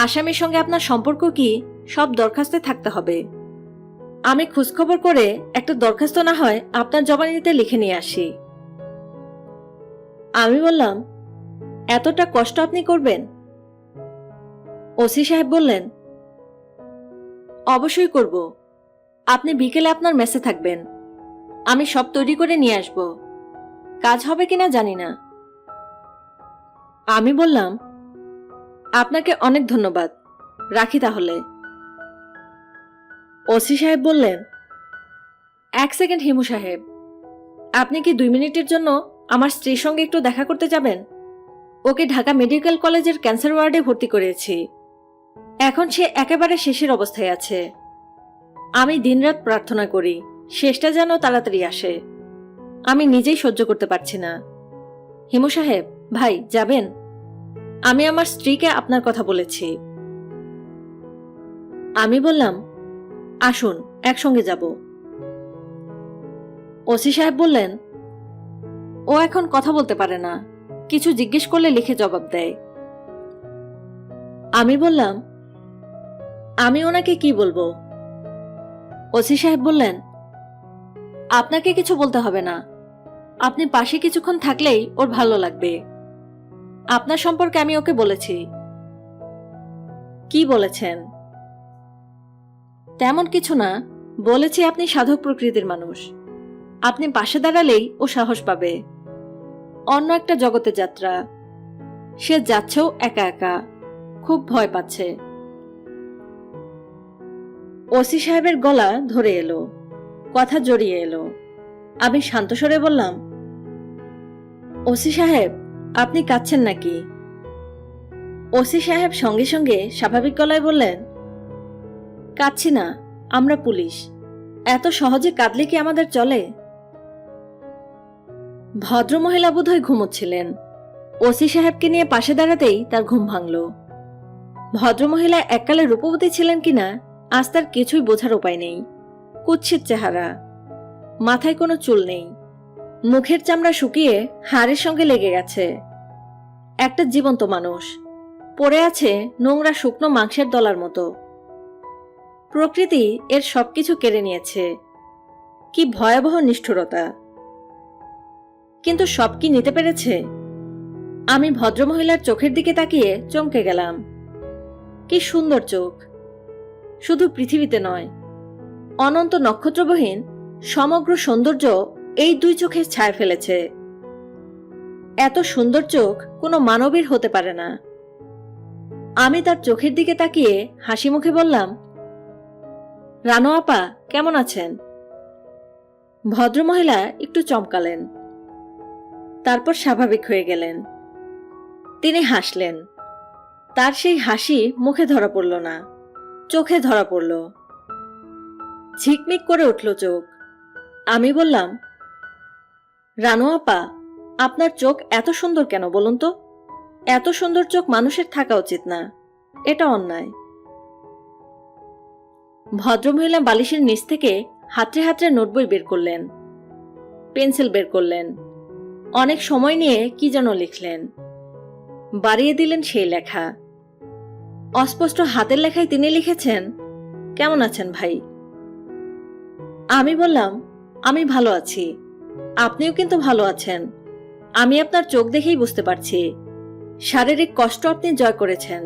আসামির সঙ্গে আপনার সম্পর্ক কি, সব দরখাস্তে থাকতে হবে। আমি খোঁজখবর করে একটা দরখাস্ত না হয় আপনার জবানিতে লিখে নিয়ে আসি। আমি বললাম, এতটা কষ্ট আপনি করবেন? ওসি সাহেব বললেন, অবশ্যই করব, আপনি বিকেলে আপনার মেসে থাকবেন, আমি সব তৈরি করে নিয়ে আসব। কাজ হবে কিনা জানি না। আমি বললাম, আপনাকে অনেক ধন্যবাদ, রাখি তাহলে। ওসি সাহেব বললেন, 1 সেকেন্ড হিমু সাহেব, আপনি কি 2 মিনিটের জন্য আমার স্ত্রীর সঙ্গে একটু দেখা করতে যাবেন? ওকে ঢাকা মেডিকেল কলেজের ক্যান্সার ওয়ার্ডে ভর্তি করেছি। এখন সে একেবারে শেষের অবস্থায় আছে। আমি দিনরাত প্রার্থনা করি শেষটা যেন তাড়াতাড়ি আসে। আমি নিজেই সহ্য করতে পারছি না। হিমু সাহেব, ভাই যাবেন? আমি আমার স্ত্রীকে আপনার কথা বলেছি। আমি বললাম, আসুন একসঙ্গে যাব। ওসি সাহেব বললেন, ও এখন কথা বলতে পারে না, কিছু জিজ্ঞেস করলে লিখে জবাব দেয়। আমি বললাম, আমি ওনাকে কি বলবো? ওসি সাহেব বললেন, আপনাকে কিছু বলতে হবে না, আপনি পাশে কিছুক্ষণ থাকলেই ওর ভালো লাগবে। আপনার সম্পর্কে আমি ওকে বলেছি। কি বলেছেন? তেমন কিছু না, বলেছি আপনি সাধক প্রকৃতির মানুষ, আপনি পাশে দাঁড়ালেই ও সাহস পাবে। অন্য একটা জগতে যাত্রা, সে যাচ্ছেও একা একা, খুব ভয় পাচ্ছে। ওসি সাহেবের গলা ধরে এলো, কথা জড়িয়ে এলো। আমি শান্ত স্বরে বললাম, ওসি সাহেব, আপনি কাঁদছেন নাকি? ওসি সাহেব সঙ্গে সঙ্গে স্বাভাবিক গলায় বললেন, কাঁদছি না, আমরা পুলিশ, এত সহজে কাঁদলে কি আমাদের চলে? ভদ্রমহিলা বোধহয় ঘুমোচ্ছিলেন। ওসি সাহেবকে নিয়ে পাশে দাঁড়াতেই তার ঘুম ভাঙল। ভদ্রমহিলা এককালে রূপবতী ছিলেন কিনা আজ তার কিছুই বোঝার উপায় নেই। কুৎসিত চেহারা, মাথায় কোনো চুল নেই, মুখের চামড়া শুকিয়ে হাড়ের সঙ্গে লেগে গেছে। একটা জীবন্ত মানুষ, পড়ে আছে নোংরা শুকনো মাংসের দলার মতো। প্রকৃতি এর সবকিছু কেড়ে নিয়েছে। কি ভয়াবহ নিষ্ঠুরতা! কিন্তু সব কি নিতে পেরেছে? আমি ভদ্রমহিলার চোখের দিকে তাকিয়ে চমকে গেলাম। কি সুন্দর চোখ! শুধু পৃথিবীতে নয়, অনন্ত নক্ষত্রবহীন সমগ্র সৌন্দর্য এই 2 চোখে ছায়া ফেলেছে। এত সুন্দর চোখ কোনো মানবীর হতে পারে না। আমি তার চোখের দিকে তাকিয়ে হাসি মুখে বললাম, রানো আপা কেমন আছেন? ভদ্রমহিলা একটু চমকালেন। তারপর স্বাভাবিক হয়ে গেলেন। তিনি হাসলেন। তার সেই হাসি মুখে ধরা পড়ল না, চোখে ধরা পড়ল। ঝিকমিক করে উঠল চোখ। আমি বললাম, রানু আপা, আপনার চোখ এত সুন্দর কেন বলুন তো? এত সুন্দর চোখ মানুষের থাকা উচিত না, এটা অন্যায়। ভদ্রমহিলা বালিশের নিচ থেকে হাতড়ে হাতড়ে নোটবই বের করলেন, পেন্সিল বের করলেন, অনেক সময় নিয়ে কি যেন লিখলেন। বাড়িয়ে দিলেন সেই লেখা। অস্পষ্ট হাতের লেখায় তিনি লিখেছেন, কেমন আছেন ভাই? আমি বললাম, আমি ভালো আছি, আপনিও কিন্তু ভালো আছেন। আমি আপনার চোখ দেখেই বুঝতে পারছি শারীরিক কষ্ট আপনি জয় করেছেন।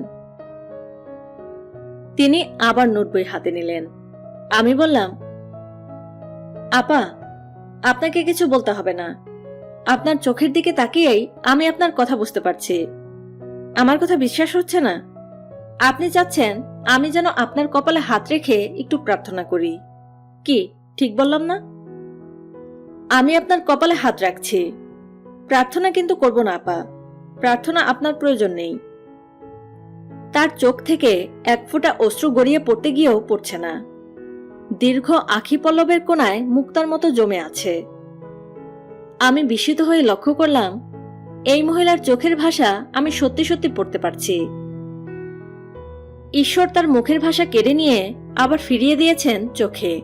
তিনি আবার নোটবই হাতে নিলেন। আমি বললাম, আপা, আপনাকে কিছু বলতে হবে না। আপনার চোখের দিকে তাকিয়েই আমি আপনার কথা বুঝতে পারছি। আমার কথা বিশ্বাস হচ্ছে না? আপনি চাচ্ছেন আমি যেন আপনার কপালে হাত রেখে একটু প্রার্থনা করি। কি ঠিক বললাম না? আমি আপনার কপালে হাত রাখছি, প্রার্থনা কিন্তু করব না আপা। প্রার্থনা আপনার প্রয়োজন নেই। তার চোখ থেকে এক ফোঁটা অশ্রু গড়িয়ে পড়তে গিয়েও পড়ছে না। দীর্ঘ আখি পল্লবের কোণায় মুক্তার মতো জমে আছে। আমি বিস্মিত হয়ে লক্ষ্য করলাম, এই মহিলার চোখের ভাষা আমি সত্যি সত্যি পড়তে পারছি। ঈশ্বর তার মুখের ভাষা কেড়ে নিয়ে আবার ফিরিয়ে দিয়েছেন চোখে।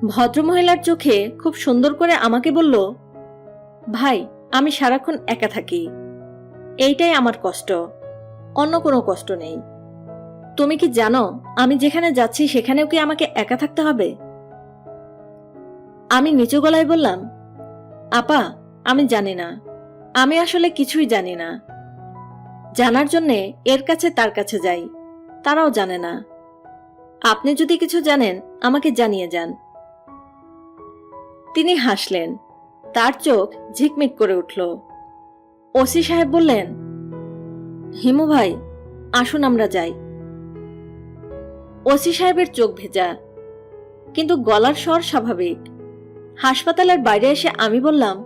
ভদ্রমহিলার চোখে খুব সুন্দর করে আমাকে বলল, ভাই, আমি সারাক্ষণ একা থাকি, এইটাই আমার কষ্ট, অন্য কোনো কষ্ট নেই। তুমি কি জানো আমি যেখানে যাচ্ছি সেখানেও কি আমাকে একা থাকতে হবে? আমি নিচু গলায় বললাম, আপা, আমি জানি না, আমি আসলে কিছুই জানি না। জানার জন্যে এর কাছে তার কাছে যাই, তারাও জানে না। আপনি যদি কিছু জানেন আমাকে জানিয়ে যান। তিনি হাসলেন। তার চোখ ঝিকমিক করে উঠল। ওসি সাহেব বললেন, হিমু ভাই, আসুন আমরা যাই। ওসি সাহেবের চোখ ভেজা, কিন্তু গলার স্বর স্বাভাবিক। হাসপাতালের বাইরে এসে আমি বললাম,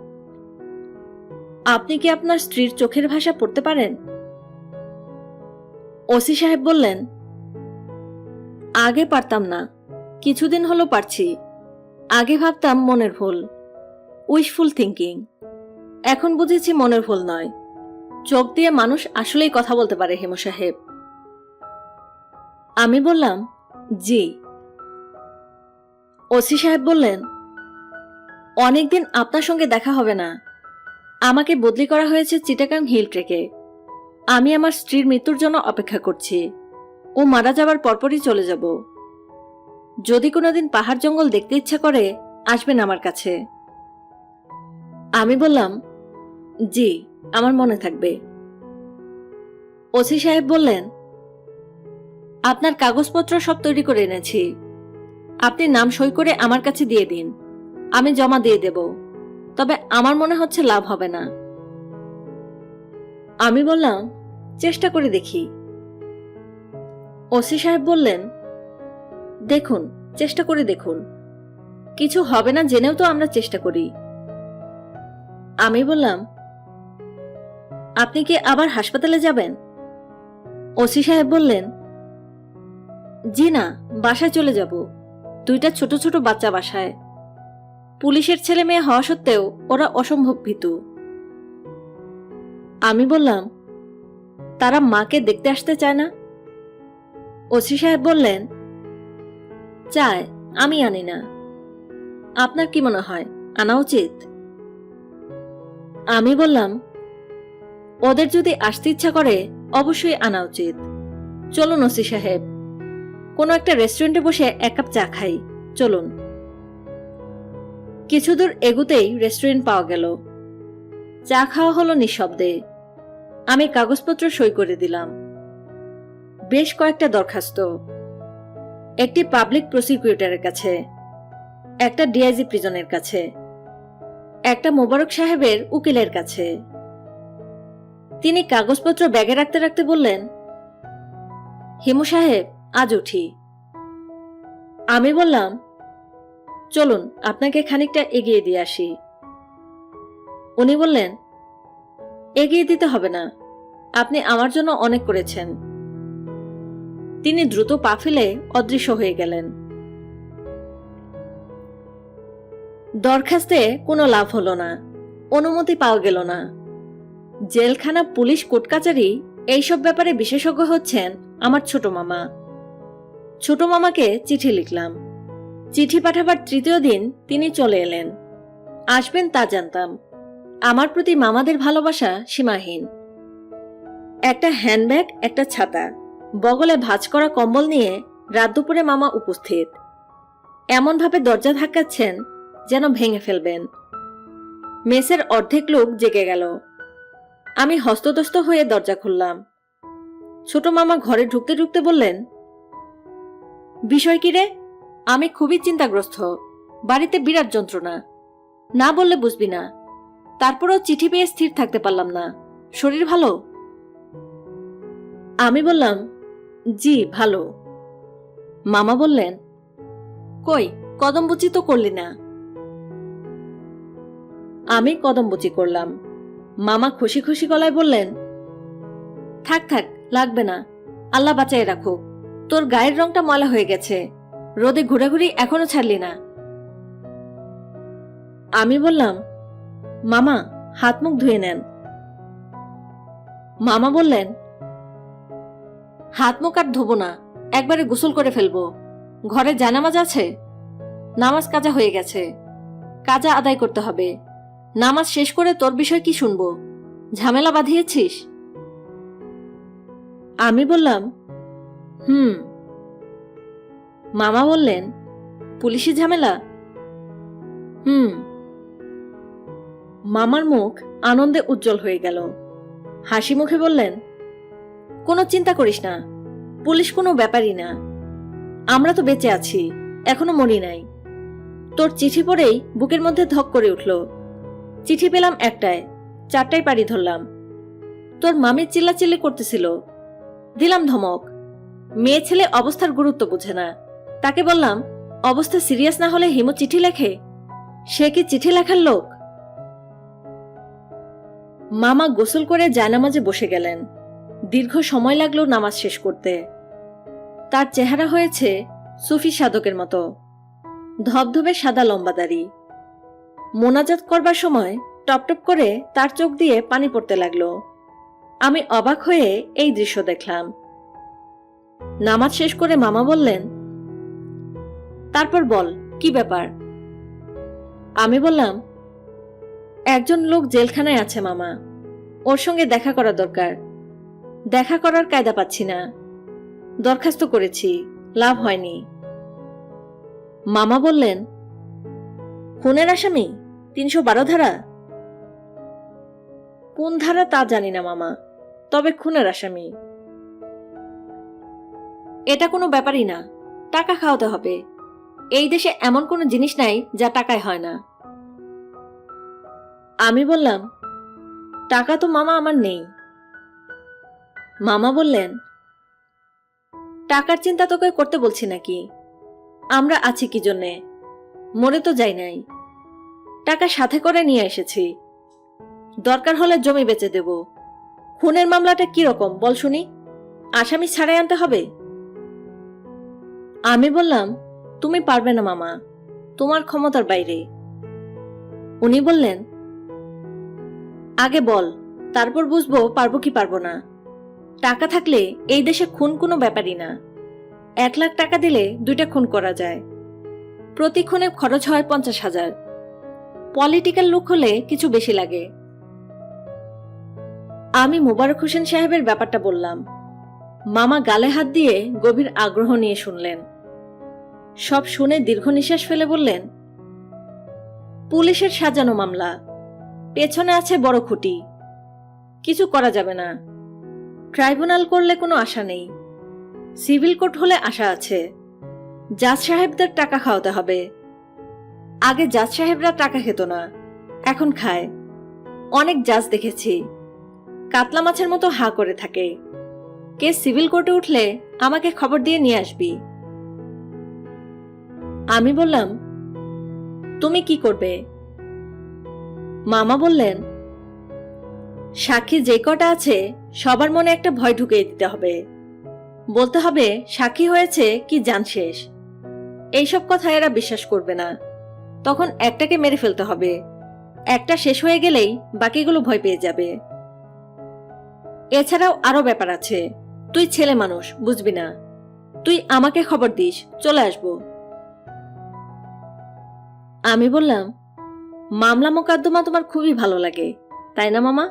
আপনি কি আপনার স্ত্রীর চোখের ভাষা পড়তে পারেন? ওসি সাহেব বললেন, আগে পারতাম না, কিছুদিন হলো পারছি। আগে ভাবতাম মনের ভুল, উইশফুল থিঙ্কিং। এখন বুঝেছি মনের ভুল নয়, চোখ দিয়ে মানুষ আসলেই কথা বলতে পারে হেমু সাহেব। আমি বললাম, জি। ওসি সাহেব বললেন, অনেকদিন আপনার সঙ্গে দেখা হবে না। আমাকে বদলি করা হয়েছে চিটাগাং হিল ট্রেকে। আমি আমার স্ত্রীর মৃত্যুর জন্য অপেক্ষা করছি। ও মারা যাবার পরপরই চলে যাব। যদি কোনোদিন পাহাড় জঙ্গল দেখতে ইচ্ছা করে আসবেন আমার কাছে। আমি বললাম, জি, আমার মনে থাকবে। ওসি সাহেব বললেন, আপনার কাগজপত্র সব তৈরি করে এনেছি। আপনি নাম সই করে আমার কাছে দিয়ে দিন, আমি জমা দিয়ে দেব। তবে আমার মনে হচ্ছে লাভ হবে না। আমি বললাম, চেষ্টা করে দেখি। ওসি সাহেব বললেন, দেখুন, চেষ্টা করে দেখুন, কিছু হবে না জেনেও তো আমরা চেষ্টা করি। আমি বললাম, আপনি কি আবার হাসপাতালে যাবেন? ওসি সাহেব বললেন, জি না, বাসায় চলে যাব। দুইটা ছোট ছোট বাচ্চা বাসায়। পুলিশের ছেলে মেয়ে হওয়া সত্ত্বেও ওরা অসম্ভব ভীতু। আমি বললাম, তারা মাকে দেখতে আসতে চায় না? ওসি সাহেব বললেন, চায়, আমি আনি না। আপনার কি মনে হয় আনা উচিত? আমি বললাম, ওদের যদি আসতে ইচ্ছা করে অবশ্যই আনা উচিত। চলুন ওসি সাহেব, কোনো একটা রেস্টুরেন্টে বসে এক কাপ চা খাই, চলুন। কিছু দূর এগুতেই রেস্টুরেন্ট পাওয়া গেল। চা খাওয়া হলো নিঃশব্দে। আমি কাগজপত্র সই করে দিলাম। বেশ কয়েকটা দরখাস্ত, একটি পাবলিক প্রসিকিউটরের কাছে, একটা ডিআইজি প্রিজনের কাছে, একটা মোবারক সাহেবের উকিলের কাছে। তিনি কাগজপত্র ব্যাগে রাখতে রাখতে বললেন, হিমু সাহেব, আজ উঠি। আমি বললাম, চলুন আপনাকে খানিকটা এগিয়ে দিয়ে আসি। উনি বললেন, এগিয়ে দিতে হবে না, আপনি আমার জন্য অনেক করেছেন। তিনি দ্রুত পা ফেলে অদৃশ্য হয়ে গেলেন। দরখাস্তে কোনো লাভ হলো না, অনুমতি পাওয়া গেল না। জেলখানা, পুলিশ, কোর্ট কাচারি এইসব ব্যাপারে বিশেষজ্ঞ হচ্ছেন আমার ছোট মামা। ছোট মামাকে চিঠি লিখলাম। চিঠি পাঠাবার তৃতীয় দিন তিনি চলে এলেন। আসবেন তা জানতাম। আমার প্রতি মামাদের ভালোবাসা সীমাহীন। একটা হ্যান্ডব্যাগ, একটা ছাতা, বগলে ভাঁজ করা কম্বল নিয়ে রাত দুপুরে মামা উপস্থিত। এমনভাবে দরজা ধাক্কাচ্ছেন যেন ভেঙে ফেলবেন। মেসের অর্ধেক লোক জেগে গেল। আমি হস্তদস্ত হয়ে দরজা খুললাম। ছোট মামা ঘরে ঢুকতে ঢুকতে বললেন, বিষয় কি রে? আমি খুবই চিন্তাগ্রস্ত, বাড়িতে বিরাট যন্ত্রণা, না বললে বুঝবি না। তারপরেও চিঠি পেয়ে স্থির থাকতে পারলাম না। শরীর ভালো? আমি বললাম, জি ভালো। মামা বললেন, কই কদমবুচি তো করলি না? আমি কদমবুচি করলাম। মামা খুশি খুশি গলায় বললেন, থাক থাক, লাগবে না, আল্লাহ বাঁচায় রাখুক। তোর গায়ের রংটা ময়লা হয়ে গেছে, রোদে ঘোরাঘুরি এখনো ছাড়লি না। আমি বললাম, মামা হাত মুখ ধুয়ে নেন। মামা বললেন, হাত মুখ আর ধোবো না, একবারে গোসল করে ফেলবো। ঘরে জানামাজ আছে, নামাজ কাজা হয়ে গেছে, কাজা আদায় করতে হবে। নামাজ শেষ করে তোর বিষয় কি শুনবো? ঝামেলা বাঁধিয়েছিস? আমি বললাম, মামা বললেন, পুলিশি ঝামেলা? মামার মুখ আনন্দে উজ্জ্বল হয়ে গেল। হাসি মুখে বললেন, কোনো চিন্তা করিস না, পুলিশ কোনো ব্যাপারই না। আমরা তো বেঁচে আছি, এখনো মরি নাই। তোর চিঠি পড়েই বুকের মধ্যে ধক করে উঠল। চিঠি পেলাম একটায়, 4টায় পাড়ি ধরলাম। তোর মামি চিল্লাচিল্লি করতেছিল, দিলাম ধমক। মেয়ে ছেলে অবস্থার গুরুত্ব বুঝে না। তাকে বললাম, অবস্থা সিরিয়াস না হলে হিমু চিঠি লেখে? সে কি চিঠি লেখার লোক? মামা গোসল করে জায়নামাজে বসে গেলেন। দীর্ঘ সময় লাগলো নামাজ শেষ করতে। তার চেহারা হয়েছে সুফি সাধকের মতো, ধবধবে সাদা লম্বা দাড়ি। মোনাজাত করবার সময় টপটপ করে তার চোখ দিয়ে পানি পড়তে লাগলো। আমি অবাক হয়ে এই দৃশ্য দেখলাম। নামাজ শেষ করে মামা বললেন, তারপর বল, কি ব্যাপার? আমি বললাম, একজন লোক জেলখানায় আছে মামা, ওর সঙ্গে দেখা করা দরকার। দেখা করার কায়দা পাচ্ছি না। দরখাস্ত করেছি, লাভ হয়নি। মামা বললেন, খুনের আসামি? 312 ধারা? কোন ধারা তা জানি না মামা, তবে খুনের আসামি। এটা কোনো ব্যাপারই না, টাকা খাওয়াতে হবে। এই দেশে এমন কোনো জিনিস নাই যা টাকায় হয় না। আমি বললাম, টাকা তো মামা আমার নেই। মামা বললেন, টাকার চিন্তা তোকে করতে বলছি নাকি? আমরা আছি কি জন্যে? মরে তো যাই নাই। টাকা সাথে করে নিয়ে এসেছি, দরকার হলে জমি বেচে দেব। খুনের মামলাটা কি রকম বল শুনি? আসামি ছাড়াই আনতে হবে? আমি বললাম, তুমি পারবে না মামা, তোমার ক্ষমতার বাইরে। উনি বললেন, আগে বল, তারপর বুঝবো পারবো কি পারবো না। টাকা থাকলে এই দেশে খুন কোনো ব্যাপারই না। 1 লাখ টাকা দিলে 2টা খুন করা যায়। প্রতি খুনে খরচ হয় 50,000। পলিটিক্যাল লোক হলে কিছু বেশি লাগে। আমি মোবারক হোসেন সাহেবের ব্যাপারটা বললাম। মামা গালে হাত দিয়ে গভীর আগ্রহ নিয়ে শুনলেন। সব শুনে দীর্ঘ নিঃশ্বাস ফেলে বললেন, পুলিশের সাজানো মামলা, পেছনে আছে বড় খুঁটি, কিছু করা যাবে না। ট্রাইব্যুনাল করলে কোনো আশা নেই, সিভিল কোর্ট হলে আশা আছে। জাজ সাহেবদের টাকা খাওয়াতে হবে। আগে জাজ সাহেবরা টাকা খেত না, এখন খায়। অনেক জাজ দেখেছি, কাতলা মাছের মতো হা করে থাকে। কেস সিভিল কোর্টে উঠলে আমাকে খবর দিয়ে নিয়ে আসবি। আমি বললাম, তুমি কি করবে? মামা বললেন, সাক্ষী যে কটা আছে সবার মনে একটা ভয় ঢুকিয়ে দিতে হবে। বলতে হবে সাক্ষী হয়েছে কি জান শেষ। এইসব কথা এরা বিশ্বাস করবে না। তখন একটাকে মেরে ফেলতে হবে। একটা শেষ হয়ে গেলেই বাকিগুলো ভয় পেয়ে যাবে। এছাড়াও আরো ব্যাপার আছে। তুই ছেলে মানুষ, বুঝবি না। তুই আমাকে খবর দিস, চলে আসবো। আমি বললাম, মামলা মোকদ্দমা তোমার খুবই ভালো লাগে, তাই না মামা?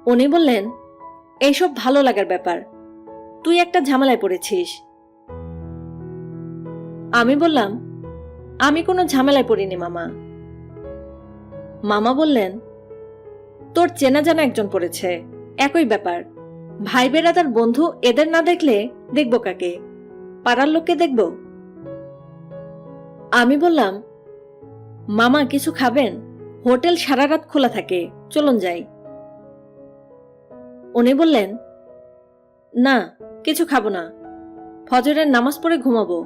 উনি বললেন, এইসব ভালো লাগার ব্যাপার, তুই একটা ঝামেলায় পড়েছিস। আমি বললাম, আমি কোনো ঝামেলায় পড়িনি মামা। মামা বললেন, তোর চেনা জানা একজন পড়েছে, একই ব্যাপার। ভাই বেড়াদার বন্ধু এদের না দেখলে দেখব কাকে? পাড়ার লোককে দেখব। আমি বললাম, মামা কিছু খাবেন? হোটেল সারা রাত খোলা থাকে, চলুন যাই। উনি বললেন, না, কিছু খাবো না, ফজরের নামাজ পড়ে ঘুমাবো।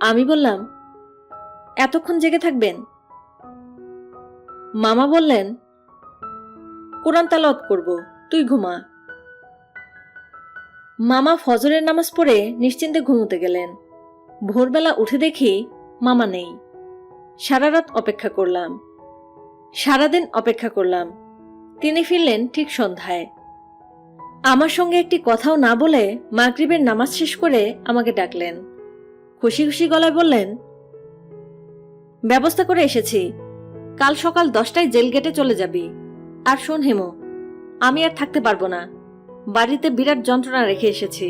আমি বললাম, এতক্ষণ জেগে থাকবেন? মামা বললেন, কোরআন তেলাওয়াত করব, তুই ঘুমা। মামা ফজরের নামাজ পড়ে নিশ্চিন্তে ঘুমোতে গেলেন। ভোরবেলা উঠে দেখি মামা নেই। সারা রাত অপেক্ষা করলাম, সারাদিন অপেক্ষা করলাম। তিনি ফিরলেন ঠিক সন্ধ্যায়। আমার সঙ্গে একটি কথাও না বলে মাগরিবের নামাজ শেষ করে আমাকে ডাকলেন। খুশি খুশি গলায় বললেন, ব্যবস্থা করে এসেছি, কাল সকাল 10টায় জেল গেটে চলে যাবি। আর শোন হেমো, আমি আর থাকতে পারবো না। বাড়িতে বিরাট যন্ত্রণা রেখে এসেছি।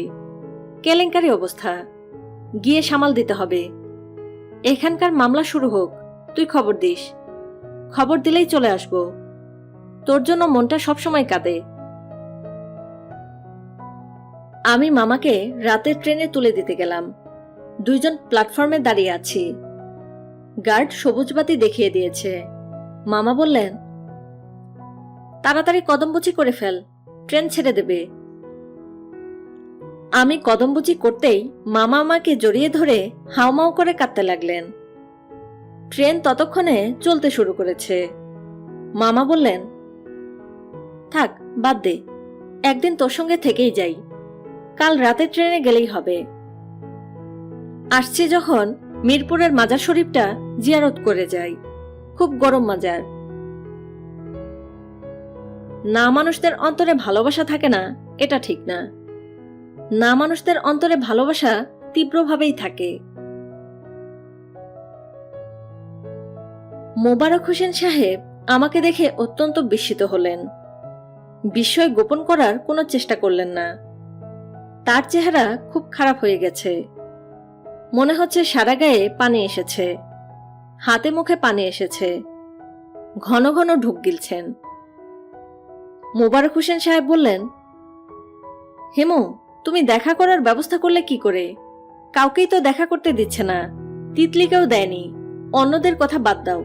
কেলেঙ্কারি অবস্থা, গিয়ে সামাল দিতে হবে। এখানকার মামলা শুরু হোক, তুই খবর দিস। খবর দিলেই চলে আসব। তোর জন্য মনটা সবসময় কাঁদে। আমি মামাকে রাতের ট্রেনে তুলে দিতে গেলাম। দুইজন প্ল্যাটফর্মে দাঁড়িয়ে আছি। গার্ড সবুজ বাতি দেখিয়ে দিয়েছে। মামা বললেন, তাড়াতাড়ি কদমবুচি করে ফেল, ট্রেন ছেড়ে দেবে। আমি কদমবুচি করতেই মামা আমাকে জড়িয়ে ধরে হাউমাউ করে কাঁদতে লাগলেন। ট্রেন ততক্ষণে চলতে শুরু করেছে। মামা বললেন, থাক, বাদ দে, একদিন তোর সঙ্গে থেকেই যাই। কাল রাতে ট্রেনে গেলেই হবে। আসছি যখন মিরপুরের মাজার শরীফটা জিয়ারত করে যাই, খুব গরম মাজার। না মানুষদের অন্তরে ভালোবাসা থাকে না, এটা ঠিক না। না মানুষদের অন্তরে ভালোবাসা তীব্রভাবেই থাকে। মোবারক হোসেন সাহেব আমাকে দেখে অত্যন্ত বিস্মিত হলেন। বিস্ময় গোপন করার কোনো চেষ্টা করলেন না। তার চেহারা খুব খারাপ হয়ে গেছে। মনে হচ্ছে সারা গায়ে পানি এসেছে, হাতে মুখে পানি এসেছে। ঘন ঘন ঢুক গিলছেন। মোবারক হোসেন সাহেব বললেন, হেমু, তুমি দেখা করার ব্যবস্থা করলে কি করে? কাউকেই তো দেখা করতে দিচ্ছে না, তিতলিকেও দেয়নি। অন্যদের কথা বাদ দাও।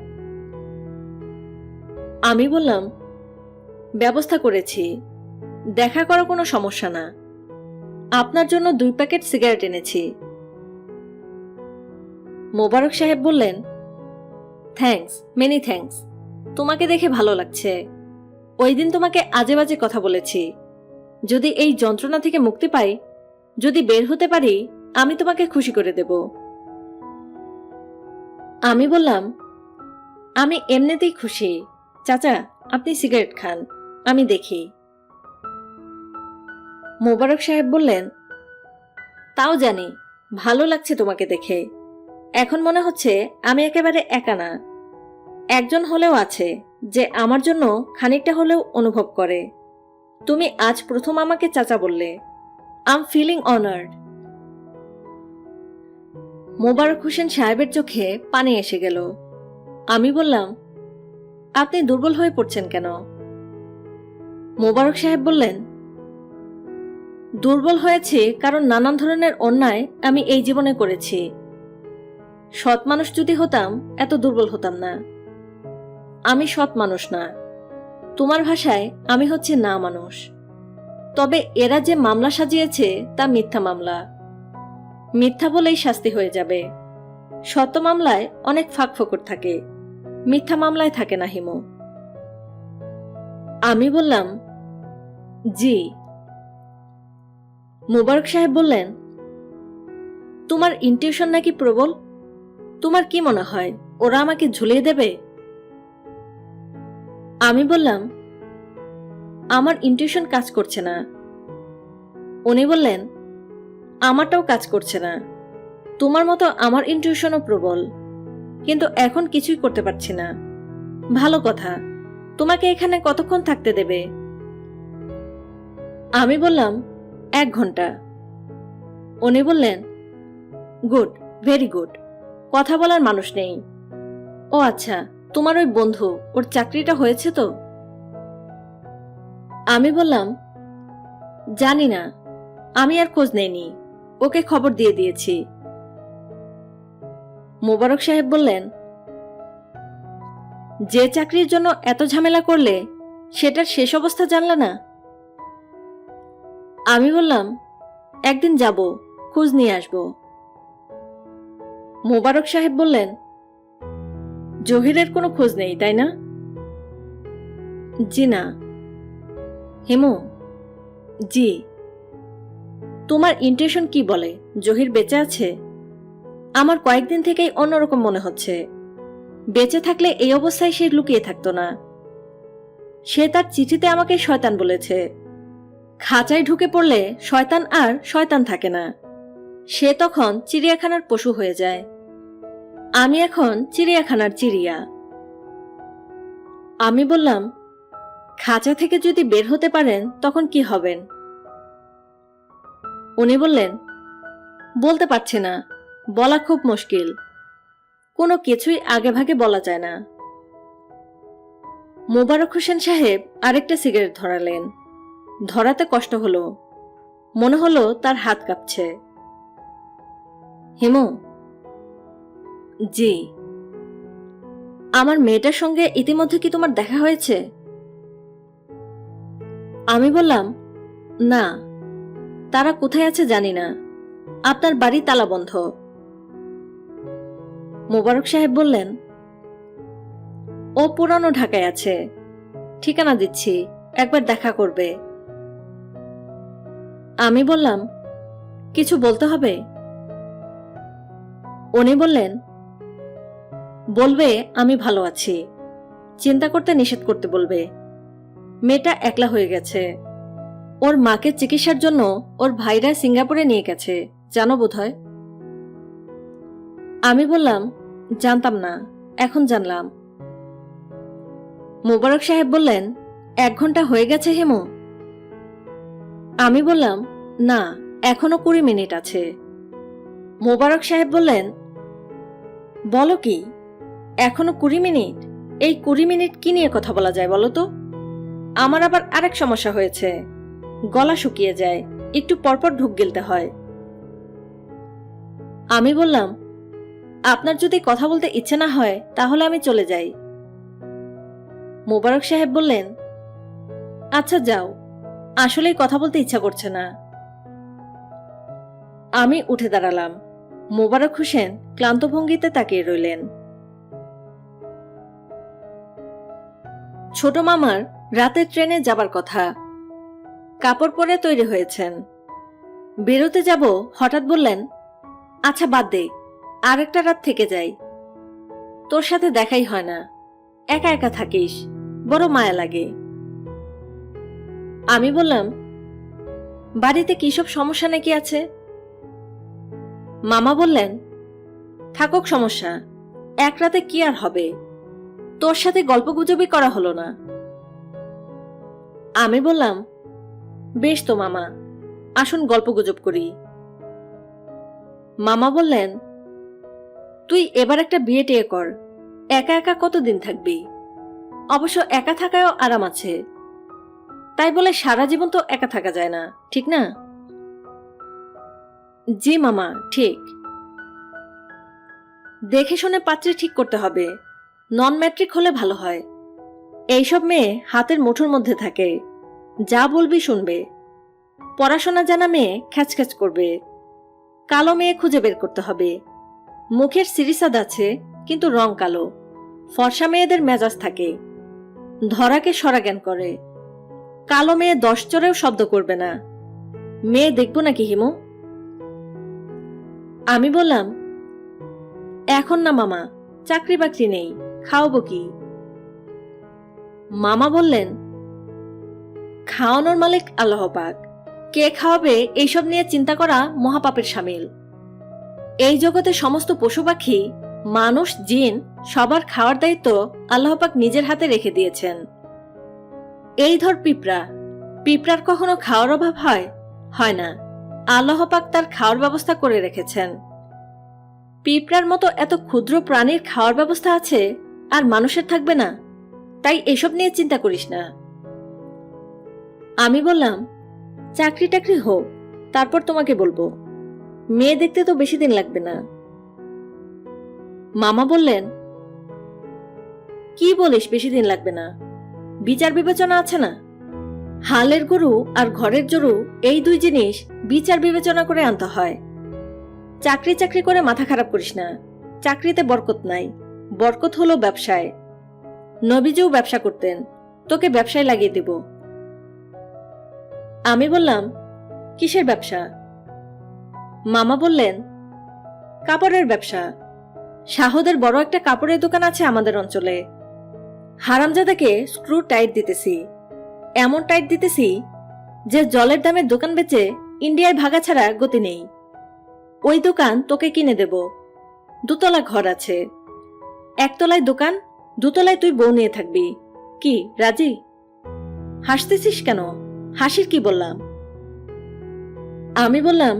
আমি বললাম, ব্যবস্থা করেছি, দেখা করা কোনো সমস্যা না। আপনার জন্য 2 প্যাকেট সিগারেট এনেছি। মোবারক সাহেব বললেন, থ্যাঙ্কস, মেনি থ্যাঙ্কস। তোমাকে দেখে ভালো লাগছে। ওই দিন তোমাকে আজে বাজে কথা বলেছি। যদি এই যন্ত্রণা থেকে মুক্তি পাই, যদি বের হতে পারি, আমি তোমাকে খুশি করে দেব। আমি বললাম, আমি এমনিতেই খুশি। চাচা, আপনি সিগারেট খান, আমি দেখি। মোবারক সাহেব বললেন, তাও জানি, ভালো লাগছে তোমাকে দেখে। এখন মনে হচ্ছে আমি একেবারে একা না। একজন হলেও আছে যে আমার জন্য খানিকটা হলেও অনুভব করে। তুমি আজ প্রথম আমাকে চাচা বললে। I am feeling honoured. Mobarak Hossain সাহেবের চোখে পানি এসে গেল। আমি বললাম, আপনি দুর্বল হয়ে পড়ছেন কেন? মোবারক সাহেব বললেন, দুর্বল হয়েছে কারণ নানান ধরনের অন্যায় আমি এই জীবনে করেছি। সৎ মানুষ যদি হতাম এত দুর্বল হতাম না। আমি সৎ মানুষ না। তোমার ভাষায় আমি হচ্ছে না মানুষ। তবে এরা যে মামলা সাজিয়েছে তা মিথ্যা মামলা। মিথ্যা বলেই শাস্তি হয়ে যাবে। সত্য মামলায় অনেক ফাঁকফোকর থাকে, মিথ্যা মামলায় থাকে না হিমু। আমি বললাম, জি। মোবারক সাহেব বললেন, তোমার ইনটিউশন নাকি প্রবল? তোমার কি মনে হয় ওরা আমাকে ঝুলিয়ে দেবে? আমি বললাম, আমার ইনটিউশন কাজ করছে না। উনি বললেন, আমারটাও কাজ করছে না। তোমার মতো আমার ইনটিউশনও প্রবল, কিন্তু এখন কিছুই করতে পারছি না। ভালো কথা, তোমাকে এখানে কতক্ষণ থাকতে দেবে? আমি বললাম, 1 ঘন্টা। উনি বললেন, গুড, ভেরি গুড। কথা বলার মানুষ নেই। ও আচ্ছা, তোমার ওই বন্ধু, ওর চাকরিটা হয়েছে তো? আমি বললাম, জানি না, আমি আর খোঁজ নেইনি, ওকে খবর দিয়ে দিয়েছি। মোবারক সাহেব বললেন, যে চাকরির জন্য এত ঝামেলা করলে সেটার শেষ অবস্থা জানলে না? আমি বললাম, একদিন যাব, খোঁজ নিয়ে আসব। মোবারক সাহেব বললেন, জহিরের কোনো খোঁজ নেই, তাই না? জি না। হেমু, জি। তোমার ইনটিউশন কি বলে জহির বেঁচে আছে? আমার কয়েকদিন থেকেই অন্যরকম মনে হচ্ছে। বেঁচে থাকলে এই অবস্থায় সে লুকিয়ে থাকতো না। সে তার চিঠিতে আমাকে শয়তান বলেছে। খাঁচায় ঢুকে পড়লে শয়তান আর শয়তান থাকে না, সে তখন চিড়িয়াখানার পশু হয়ে যায়। আমি এখন চিড়িয়াখানার চিড়িয়া। আমি বললাম, খাঁচা থেকে যদি বের হতে পারেন তখন কি হবেন? উনি বললেন, বলতে পারছি না, বলা খুব মুশকিল। কোনো কিছুই আগেভাগে বলা যায় না। মোবারক হোসেন সাহেব আরেকটা সিগারেট ধরালেন। ধরাতে কষ্ট হলো, মনে হলো তার হাত কাঁপছে। হেমু, জি। আমার মেয়েটার সঙ্গে ইতিমধ্যে কি তোমার দেখা হয়েছে? আমি বললাম, না, তারা কোথায় আছে জানি না। আপনার বাড়ি তালাবন্ধ। মোবারক সাহেব বললেন, ও পুরানো ঢাকায় আছে, ঠিকানা দিচ্ছি, একবার দেখা করবে। আমি বললাম, কিছু বলতে হবে? উনি বললেন, বলবে আমি ভালো আছি, চিন্তা করতে নিষেধ করতে বলবে। মেয়েটা একলা হয়ে গেছে। ওর মাকে চিকিৎসার জন্য ওর ভাইরা সিঙ্গাপুরে নিয়ে গেছে, জানো বোধহয়। আমি বললাম, জানতাম না, এখন জানলাম। মোবারক সাহেব বললেন, 1 ঘন্টা হয়ে গেছে হেমু? আমি বললাম, না, এখনো 20 মিনিট আছে। মোবারক সাহেব বললেন, বলো কি, এখনো 20 মিনিট? এই 20 মিনিট কি নিয়ে কথা বলা যায় বলো তো? আমার আবার আরেক সমস্যা হয়েছে, গলা শুকিয়ে যায়, একটু পরপর ঢুক গিলতে হয়। আমি বললাম, আপনার যদি কথা বলতে ইচ্ছে না হয় তাহলে আমি চলে যাই। মোবারক সাহেব বললেন, আচ্ছা যাও, আসলেই কথা বলতে ইচ্ছা করছে না। আমি উঠে দাঁড়ালাম। মোবারক হোসেন ক্লান্ত ভঙ্গিতে তাকিয়ে রইলেন। ছোট মামার রাতের ট্রেনে যাবার কথা, কাপড় পরে তৈরি হয়েছেন। বেরোতে যাব, হঠাৎ বললেন, আচ্ছা বাদ দে, আরেকটা রাত থেকে যাই। তোর সাথে দেখাই হয় না, একা একা থাকিস, বড় মায়া লাগে। আমি বললাম, বাড়িতে কি সব সমস্যা নাকি আছে? মামা বললেন, থাকুক সমস্যা, এক রাতে কি আর হবে, তোর সাথে গল্পগুজবই করা হলো না। আমি বললাম, বেশ তো মামা, আসুন গল্পগুজব করি। মামা বললেন, তুই এবার একটা বিয়ে টিয়ে কর, একা একা কতদিন থাকবি? অবশ্য একা থাকায়ও আরাম আছে, তাই বলে সারা জীবন তো একা থাকা যায় না, ঠিক না? জি মামা, ঠিক। দেখে শুনে পাত্রী ঠিক করতে হবে, নন ম্যাট্রিক হলে ভালো হয়। এইসব মেয়ে হাতের মুঠোর মধ্যে থাকে, যা বলবি শুনবে। পড়াশোনা জানা মেয়ে খ্যাচখ্যাচ করবে, কালো মেয়ে খুঁজে বের করতে হবে। মুখের সিরিসাদ আছে, কিন্তু রং কালো। ফর্সা মেয়েদের মেজাজ থাকে, ধরাকে সরাজ্ঞান করে। কালো মেয়ে 10 চড়েও শব্দ করবে না। মেয়ে দেখব নাকি হিমু? আমি বললাম, এখন না মামা, চাকরি বাকরি নেই, খাওয়াবো কি? মামা বললেন, খাওয়ানোর মালিক আল্লাহ পাক, কে খাওয়াবে এইসব নিয়ে চিন্তা করা মহাপাপের শামিল। এই জগতে সমস্ত পশু পাখি, মানুষ, জিন সবার খাওয়ার দায়িত্ব আল্লাহ পাক নিজের হাতে রেখে দিয়েছেন। এই ধর পিঁপড়া, পিঁপড়ার কখনো খাওয়ার অভাব হয়? হয় না। আল্লাহ পাক তার খাওয়ার ব্যবস্থা করে রেখেছেন। পিঁপড়ার মতো এত ক্ষুদ্র প্রাণীর খাওয়ার ব্যবস্থা আছে, আর মানুষের থাকবে না? তাই এসব নিয়ে চিন্তা করিস না। আমি বললাম, চাকরি টাকরি হোক, তারপর তোমাকে বলবো। মেয়ে দেখতে তো বেশি দিন লাগবে না। মামা বললেন, কি বলিস বেশি দিন লাগবে না? বিচার বিবেচনা আছে না? হালের গরু আর ঘরের জরু, এই দুই জিনিস বিচার বিবেচনা করে আনতে হয়। চাকরি চাকরি করে মাথা খারাপ করিস না। চাকরিতে বরকত নাই, বরকত হলো ব্যবসায়। নবীজিও ব্যবসা করতেন, তোকে ব্যবসায় লাগিয়ে দেব। আমি বললাম, কিসের ব্যবসা? মামা বললেন, কাপড়ের ব্যবসা। শাহদের বড় একটা কাপড়ের দোকান আছে আমাদের অঞ্চলে। হারামজাদাকে স্ক্রু টাইট দিতেছি, এমন টাইট দিতেছি যে জলের দামে দোকান বেচে ইন্ডিয়ায় ভাগা ছাড়া গতি নেই। ওই দোকান তোকে কিনে দেব। 2 তলা ঘর আছে, 1 তলায় দোকান, 2 তলায় তুই বউ নিয়ে থাকবি। কি রাজি? হাসতেছিস কেন? হাসির কি বললাম? আমি বললাম,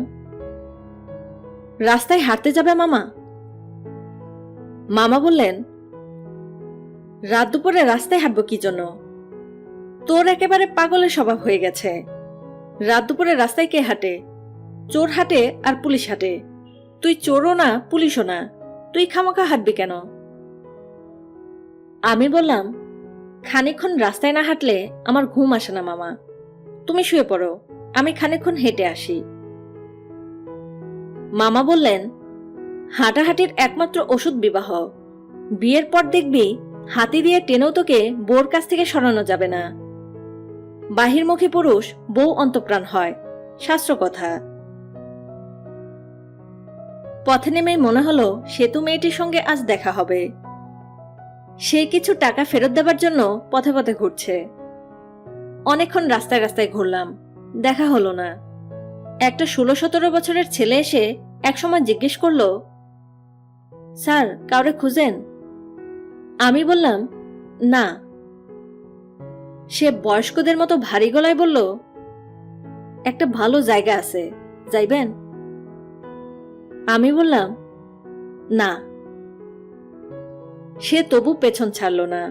রাস্তায় হাঁটতে যাবে মামা? মামা বললেন, রাত দুপুরে রাস্তায় হাঁটবো কি জন্য? তোর একেবারে পাগলের স্বভাব হয়ে গেছে। রাত দুপুরে রাস্তায় কে হাঁটে? চোর হাঁটে আর পুলিশ হাঁটে। তুই চোরও না, পুলিশও না, তুই খামাখা হাঁটবি কেন? আমি বললাম, খানিকক্ষণ রাস্তায় না হাঁটলে আমার ঘুম আসে না মামা। তুমি শুয়ে পড়ো, আমি খানিকক্ষণ হেঁটে আসি। মামা বললেন, হাঁটাহাঁটির একমাত্র ওষুধ বিবাহ। বিয়ের পর দেখবি হাতি দিয়ে টেনেও তোকে বউর কাছ থেকে সরানো যাবে না। বাহিরমুখী পুরুষ বউ অন্তঃপ্রাণ হয়, শাস্ত্র কথা। পথে নেমেই মনে হলো সেতু মেয়েটির সঙ্গে আজ দেখা হবে। সে কিছু টাকা ফেরত দেবার জন্য পথে পথে ঘুরছে। অনেকক্ষণ রাস্তায় রাস্তায় ঘুরলাম, দেখা হলো না। একটা 16-17 বছরের ছেলে এসে একসময় জিজ্ঞেস করলো, স্যার কাউরে খুঁজেন? আমি বললাম, না। সে বয়স্কদের মতো ভারী গলায় বলল, একটা ভালো জায়গা আছে, যাইবেন? আমি বললাম, না। সে তবু পেছন ছাড়ল না,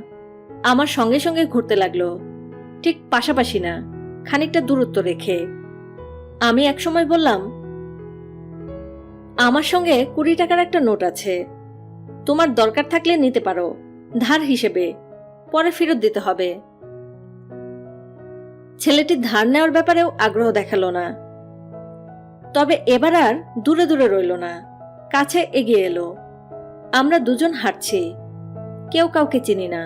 আমার সঙ্গে সঙ্গে ঘুরতে লাগলো, ঠিক পাশাপাশি না, খানিকটা দূরত্ব রেখে। আমি একসময় বললাম, আমার সঙ্গে 20 টাকার একটা নোট আছে, তোমার দরকার থাকলে নিতে পারো, ধার হিসেবে, পরে ফেরত দিতে হবে। ছেলেটি ধার নেওয়ার ব্যাপারেও আগ্রহ দেখালো না, তবে এবার আর দূরে দূরে রইল না, কাছে এগিয়ে এলো। আমরা দুজন হাঁটছি, কেউ কাউকে চিনি না।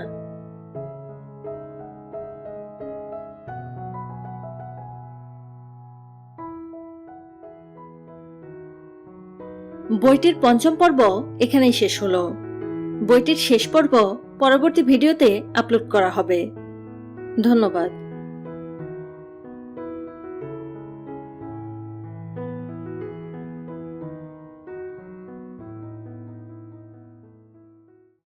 বইটির 5ম পর্ব এখানেই শেষ হলো। বইটির শেষ পর্ব পরবর্তী ভিডিওতে আপলোড করা হবে। ধন্যবাদ।